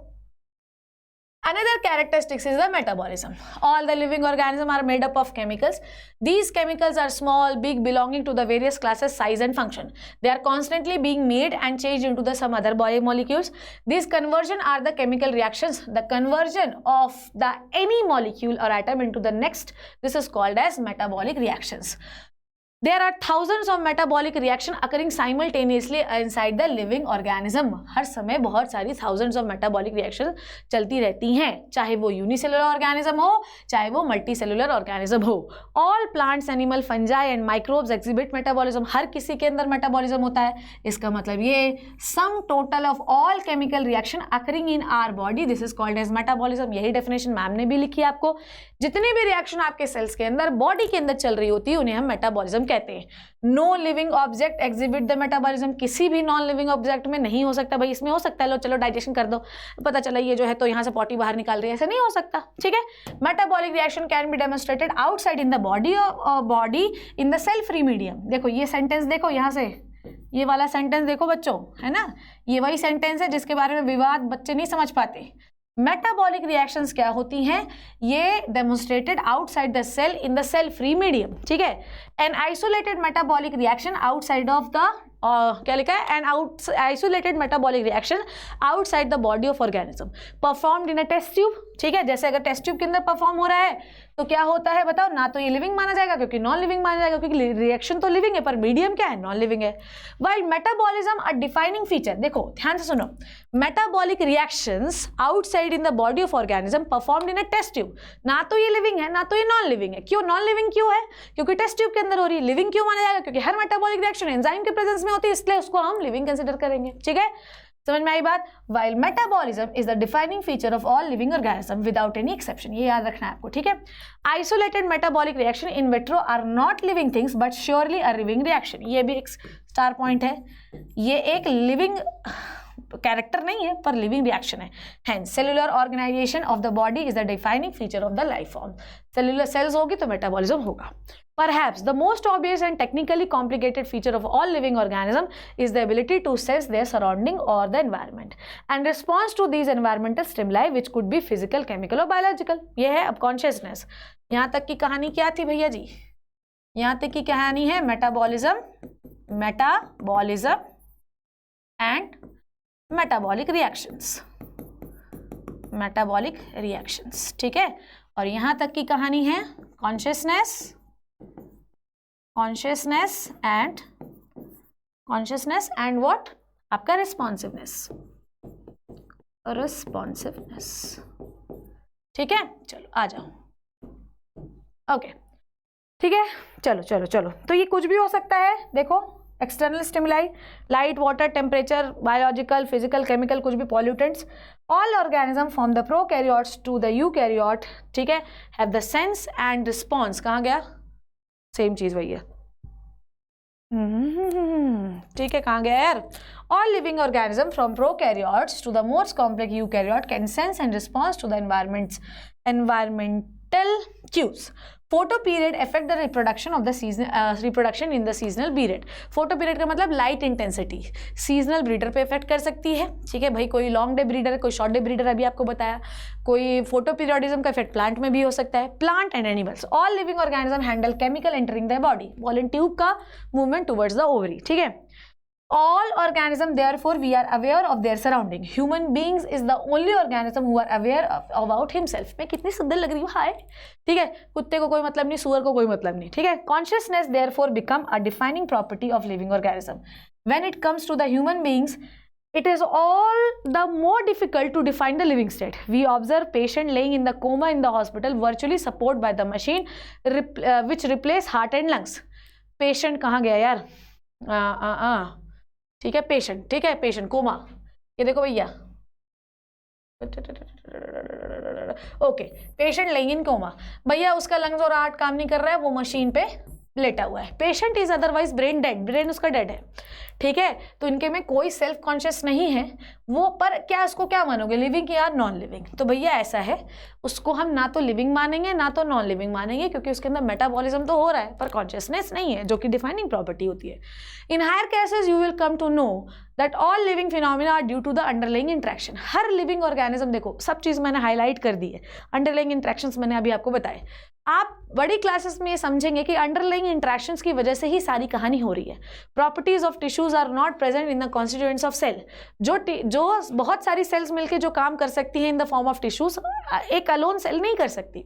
Another characteristics is the metabolism. All the living organisms are made up of chemicals. These chemicals are small, big, belonging to the various classes, size and function. They are constantly being made and changed into the some other biomolecules. These conversion are the chemical reactions. The conversion of the any molecule or atom into the next. This is called as metabolic reactions. There are thousands of metabolic reaction occurring simultaneously inside the living organism. हर समय बहुत सारी thousands of metabolic reaction चलती रहती हैं, चाहे वो unicellular organism हो, चाहे वो multicellular organism हो. All plants, animal, fungi and microbes exhibit metabolism. हर किसी के अंदर metabolism होता है. इसका मतलब ये sum total of all chemical reaction occurring in our body, this is called as metabolism. यही definition मैम ने भी लिखी है आपको। जितने भी रिएक्शन आपके सेल्स के अंदर, बॉडी के अंदर चल रही होती है, उन्हें हम मेटाबॉलिज्म कहते हैं। No living object exhibit the metabolism. किसी भी नॉन लिविंग ऑब्जेक्ट में नहीं हो सकता। भाई इसमें हो सकता है, लो चलो डाइजेशन कर दो, पता चला ये जो है तो यहाँ से पॉटी बाहर निकाल रही है, ऐसा नहीं हो सकता, ठीक है। Metabolic reaction can be demonstrated outside in the body in the cell free medium. देखो ये सेंटेंस देखो, यहाँ से ये वाला सेंटेंस देखो बच्चों, है ना, ये वही सेंटेंस है जिसके बारे में विवाद बच्चे नहीं समझ पाते। मेटाबॉलिक रिएक्शंस क्या होती हैं? ये demonstrated outside the cell in the cell free medium, ठीक है। An isolated metabolic reaction outside of the क्या लिखा है? An isolated metabolic reaction outside the body of organism performed in a test tube, ठीक है। जैसे अगर टेस्ट ट्यूब के अंदर परफॉर्म हो रहा है तो क्या होता है बताओ? ना तो ये लिविंग माना जाएगा क्योंकि नॉन लिविंग माना जाएगा, क्योंकि रिएक्शन तो लिविंग है पर मीडियम क्या है? नॉन लिविंग है। While metabolism a defining feature, देखो ध्यान से सुनो, metabolic reactions outside in the body of organism performed in a test tube. ना तो ये लिविंग है ना तो ये नॉन लिविंग है। क्यों नॉन लिविंग क्यों है? क्योंकि टेस्ट ट्यूब के अंदर हो रही है। लिविंग क्यों माना जाएगा? क्योंकि हर मेटाबॉलिक रिएक्शन एंजाइम के प्रेजेंस में होती है, इसलिए उसको हम लिविंग कंसिडर करेंगे, ठीक है। समझ में आई बात? While metabolism is the defining feature of all living organisms without any exception, ये याद रखना है आपको, ठीक है। Isolated metabolic reaction in vitro are not living things but surely a living reaction, ये भी एक स्टार पॉइंट है। ये एक लिविंग कैरेक्टर नहीं है पर लिविंग रिएक्शन है। Hence, cellular organization of the body is the defining feature of the life form. Cellular cells होगी तो मेटाबॉलिज्म होगा। Perhaps the most obvious and technically complicated feature of all living organisms is the ability to sense their surrounding or the environment and response to these environmental stimuli which could be physical, chemical or biological. ये है अब consciousness। यहाँ तक की कहानी क्या थी भैया जी? यहाँ तक की कहानी है metabolism and metabolic reactions. Metabolic reactions, ठीक है। और यहाँ तक की कहानी है कॉन्शियसनेस एंड व्हाट, आपका रिस्पॉन्सिवनेस, ठीक है। चलो आ जाओ, ओके, ठीक है। चलो तो ये कुछ भी हो सकता है, देखो external stimuli, light, water, temperature, biological, physical, chemical, कुछ भी pollutants. All organism from the prokaryotes to the eukaryote, ठीक है, have the sense and response, कहाँ गया, सेम चीज वही है, ठीक है, कहाँ गया यार। All living organisms from prokaryotes to the most complex eukaryote can sense and respond to the environmental cues. Photo period affect the reproduction of the reproduction in the seasonal period. Photo period का मतलब light intensity, seasonal breeder पे affect कर सकती है, ठीक है भाई। कोई long day breeder, कोई short day breeder, अभी आपको बताया। कोई photo periodism का effect plant में भी हो सकता है। Plant and animals, all living organisms handle chemical entering their body. Pollen tube का movement towards the ovary, ठीक है। All organisms, therefore, we are aware of their surrounding. Human beings is the only organism who are aware about himself. मैं कितनी सुंदर लग रही हूँ, हाय, ठीक है। कुत्ते को कोई मतलब नहीं, सुअर को कोई मतलब नहीं, ठीक है। Consciousness, therefore, become a defining property of living organism. When it comes to the human beings, it is all the more difficult to define the living state. We observe patient laying in the coma in the hospital, virtually supported by the machine, which replace heart and lungs. Patient कहाँ गया यार? ठीक है, पेशेंट, ठीक है, पेशेंट कोमा, ये देखो भैया, okay, patient laying in coma, भैया उसका लंग्स और हार्ट काम नहीं कर रहा है, वो मशीन पे लेटा हुआ है। Patient is otherwise brain dead, brain उसका डेड है, ठीक है। तो इनके में कोई सेल्फ कॉन्शियस नहीं है वो, पर क्या उसको क्या मानोगे, लिविंग या नॉन लिविंग? तो भैया ऐसा है, उसको हम ना तो लिविंग मानेंगे ना तो नॉन लिविंग मानेंगे, क्योंकि उसके अंदर मेटाबॉलिज्म तो हो रहा है पर कॉन्शियसनेस नहीं है, जो कि डिफाइनिंग प्रॉपर्टी होती है। In higher cases you will come to know that all living phenomena are due to the underlying interaction. हर लिविंग ऑर्गेनिज्म, देखो सब चीज़ मैंने हाईलाइट कर दी है, अंडरलाइंग इंट्रैक्शंस मैंने अभी आपको बताए। आप बड़ी क्लासेस में ये समझेंगे कि अंडरलाइंग इंट्रैक्शंस की वजह से ही सारी कहानी हो रही है। Properties of tissues are not present in the constituents of cell. जो बहुत सारी सेल्स मिलकर जो काम कर सकती हैं in the form of tissues, एक अलोन सेल नहीं कर सकती,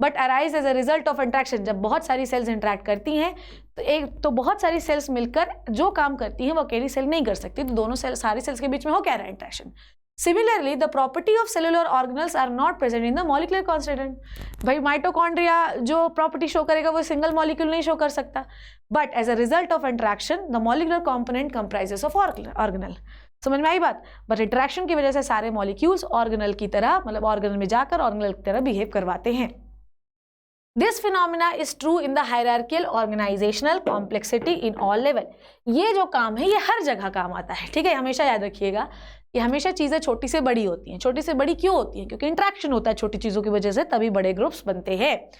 but arise as a result of interaction. जब बहुत सारी सेल्स इंटरेक्ट करती हैं तो बहुत सारी सेल्स मिलकर जो काम करती हैं वो अकेली सेल नहीं कर सकती, तो दोनों सेल, सारी सेल्स के बीच में हो क्या रहा है, interaction. Similarly, the property of cellular organelles are not present in the molecular constituent. भाई माइटोकॉन्ड्रिया जो प्रॉपर्टी शो करेगा वो सिंगल मॉलिक्यूल नहीं शो कर सकता, but as a result of interaction the molecular component comprises of organelle. समझ में आई बात? बट इंट्रैक्शन की वजह से सारे मॉलिक्यूल्स ऑर्गेनल की तरह, मतलब ऑर्गेनल में जाकर ऑर्गेनल की तरह बिहेव करवाते हैं। This phenomena is true in the hierarchical organizational complexity in all level. ये जो काम है ये हर जगह काम आता है, ठीक है। हमेशा याद रखिएगा कि हमेशा चीज़ें छोटी से बड़ी होती हैं। छोटी से बड़ी क्यों होती हैं? क्योंकि इंट्रैक्शन होता है छोटी चीज़ों की वजह से, तभी बड़े ग्रुप्स बनते हैं।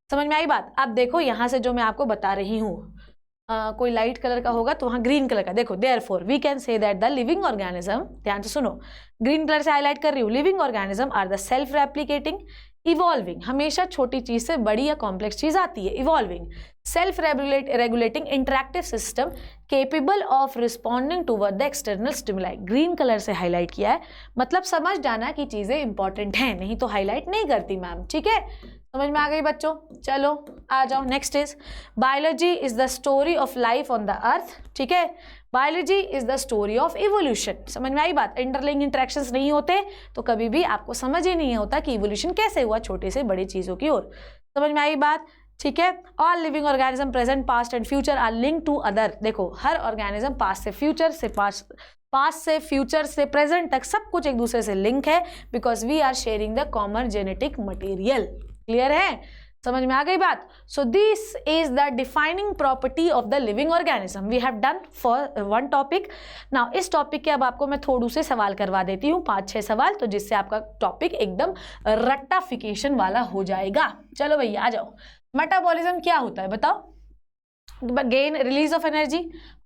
समझ में आई बात? अब देखो यहाँ से जो मैं आपको बता रही हूँ, कोई लाइट कलर का होगा तो वहाँ ग्रीन कलर का, देखो therefore we can say that the living organism, ध्यान से सुनो, ग्रीन कलर से हाईलाइट कर रही हूँ, living organism are the self replicating, evolving, हमेशा छोटी चीज से बड़ी या कॉम्प्लेक्स चीज आती है, evolving, self regulating interactive system capable of responding toward the external stimuli. Green colour से हाईलाइट किया है, मतलब समझ जाना कि चीजें इंपॉर्टेंट हैं, नहीं तो हाईलाइट नहीं करती मैम, ठीक है। समझ में आ गई बच्चों? चलो आ जाओ, next is biology is the story of life on the earth, ठीक है। Biology is the story of evolution. समझ में आई बात? इंटरलिंक इंटरेक्शंस नहीं होते तो कभी भी आपको समझ ही नहीं होता कि इवोल्यूशन कैसे हुआ छोटे से बड़ी चीजों की ओर। समझ में आई बात? ठीक है। All living organism present, past and future are link to other. देखो हर ऑर्गेनिज्म पास्ट से फ्यूचर से पास्ट से फ्यूचर से प्रेजेंट तक सब कुछ एक दूसरे से लिंक है, because we are sharing the common genetic material. Clear है? समझ में आ गई बात? So this is the defining property of the living organism. We have done for one topic. Now इस टॉपिक के अब आपको मैं थोड़े से सवाल करवा देती हूँ, 5-6 सवाल, तो जिससे आपका टॉपिक एकदम रट्टाफिकेशन वाला हो जाएगा। चलो भैया आ जाओ। मेटाबॉलिज्म क्या होता है बताओ? गेन रिलीज ऑफ एनर्जी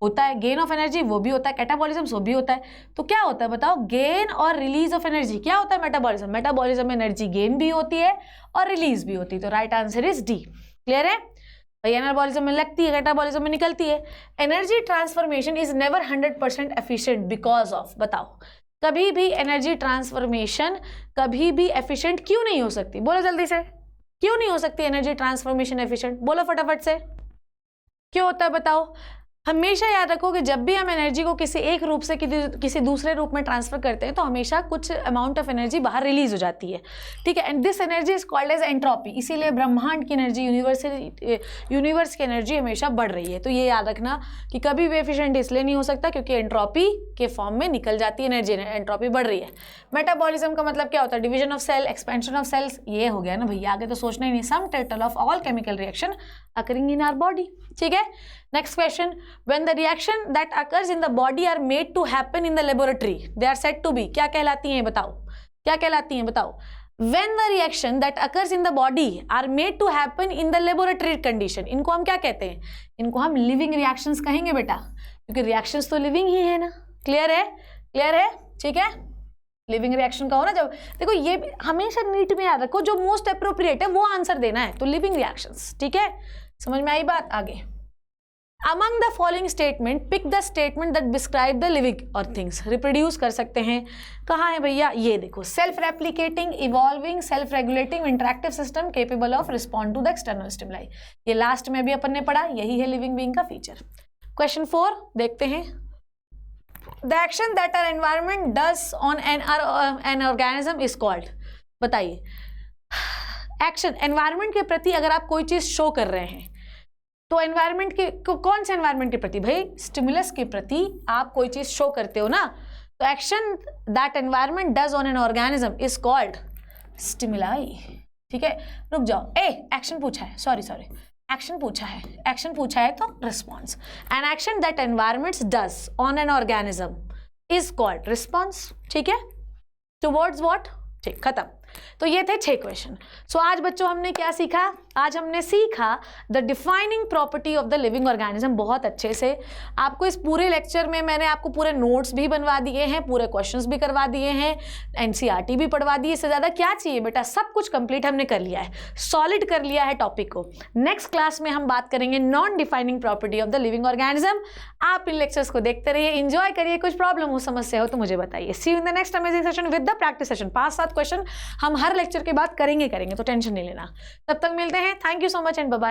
होता है, गेन ऑफ एनर्जी वो भी होता है, कैटाबॉलिज्म वो भी होता है। तो क्या होता है बताओ? गेन और रिलीज ऑफ एनर्जी क्या होता है मेटाबॉलिज्म? मेटाबॉलिज्म में एनर्जी गेन भी होती है और रिलीज भी होती है, तो right answer is D. Clear है भाई? एनाबॉलिज्म में लगती है, कैटाबॉलिज्म में निकलती है। Energy transformation is never 100% efficient because of, बताओ कभी भी एनर्जी ट्रांसफॉर्मेशन कभी भी एफिशिएंट क्यों नहीं हो सकती? बोलो जल्दी से, क्यों नहीं हो सकती एनर्जी ट्रांसफॉर्मेशन एफिशिएंट? बोलो फटाफट से, क्यों होता है बताओ? हमेशा याद रखो कि जब भी हम एनर्जी को किसी एक रूप से किसी दूसरे रूप में ट्रांसफर करते हैं तो हमेशा कुछ अमाउंट ऑफ एनर्जी बाहर रिलीज हो जाती है, ठीक है। And this energy is called as entropy. इसीलिए ब्रह्मांड की एनर्जी, यूनिवर्स की एनर्जी हमेशा बढ़ रही है। तो ये याद रखना कि कभी भी एफिशिएंट इसलिए नहीं हो सकता क्योंकि एंट्रोपी के फॉर्म में निकल जाती है एनर्जी, एंट्रोपी बढ़ रही है। मेटाबॉलिज्म का मतलब क्या होता है? Division of cell, expansion of cells. ये हो गया ना भैया, आगे तो सोचना ही नहीं। Sum total of all chemical reaction occurring in our body, ठीक है। Next question, when the reaction that occurs in the body are made to happen in the laboratory they are said to be, क्या कहलाती हैं बताओ? क्या कहलाती हैं बताओ? When the reaction that occurs in the body are made to happen in the laboratory condition, इनको हम क्या कहते हैं? इनको हम लिविंग रिएक्शंस कहेंगे बेटा, क्योंकि रिएक्शंस तो लिविंग ही है ना। क्लियर है? क्लियर है? ठीक है। लिविंग रिएक्शन का हो ना जब, देखो ये हमेशा नीट में याद रखो, जो मोस्ट अप्रोप्रिएट है वो आंसर देना है। तो लिविंग रिएक्शंस, ठीक है। समझ में आई बात? आगे, Among the following statement, pick the statement that describe the living or things. Reproduce कर सकते हैं, कहाँ है भैया? ये देखो, self replicating, evolving, self regulating, interactive system capable of respond to the external stimuli. ये लास्ट में भी अपन ने पढ़ा, यही है लिविंग बीइंग का फीचर। क्वेश्चन 4 देखते हैं। The action that our environment does on an organism is called, बताइए। एक्शन एनवायरमेंट के प्रति अगर आप कोई चीज शो कर रहे हैं तो एनवायरनमेंट के कौन से एनवायरनमेंट के प्रति? भाई स्टिमुलस के प्रति आप कोई चीज शो करते हो ना, तो action that environment does on an organism is called stimuli, ठीक है। रुक जाओ, एक्शन पूछा है, सॉरी एक्शन पूछा है तो response. An action that environment does on an organism is called response, ठीक है। Towards what? ठीक, खत्म। तो ये थे 6 क्वेश्चन। सो आज बच्चों हमने क्या सीखा? आज हमने सीखा the defining property of the living organism बहुत अच्छे से। आपको इस पूरे लेक्चर में मैंने आपको पूरे नोट्स भी बनवा दिए हैं, पूरे क्वेश्चंस भी करवा दिए हैं, एनसीईआरटी भी पढ़वा दी है। इससे ज़्यादा क्या चाहिए बेटा? सब कुछ कंप्लीट हमने कर लिया है, सॉलिड कर लिया है टॉपिक को। नेक्स्ट क्लास में हम बात करेंगे non defining property of the living organism. आप इन लेक्चर्स को देखते रहिए, इंजॉय करिए। कुछ प्रॉब्लम हो, समस्या हो तो मुझे बताइए। See you in the next amazing session with the practice session. 5-7 question हम हर लेक्चर के बाद करेंगे, तो टेंशन नहीं लेना। तब तक मिलते हैं। Thank you so much and bye bye.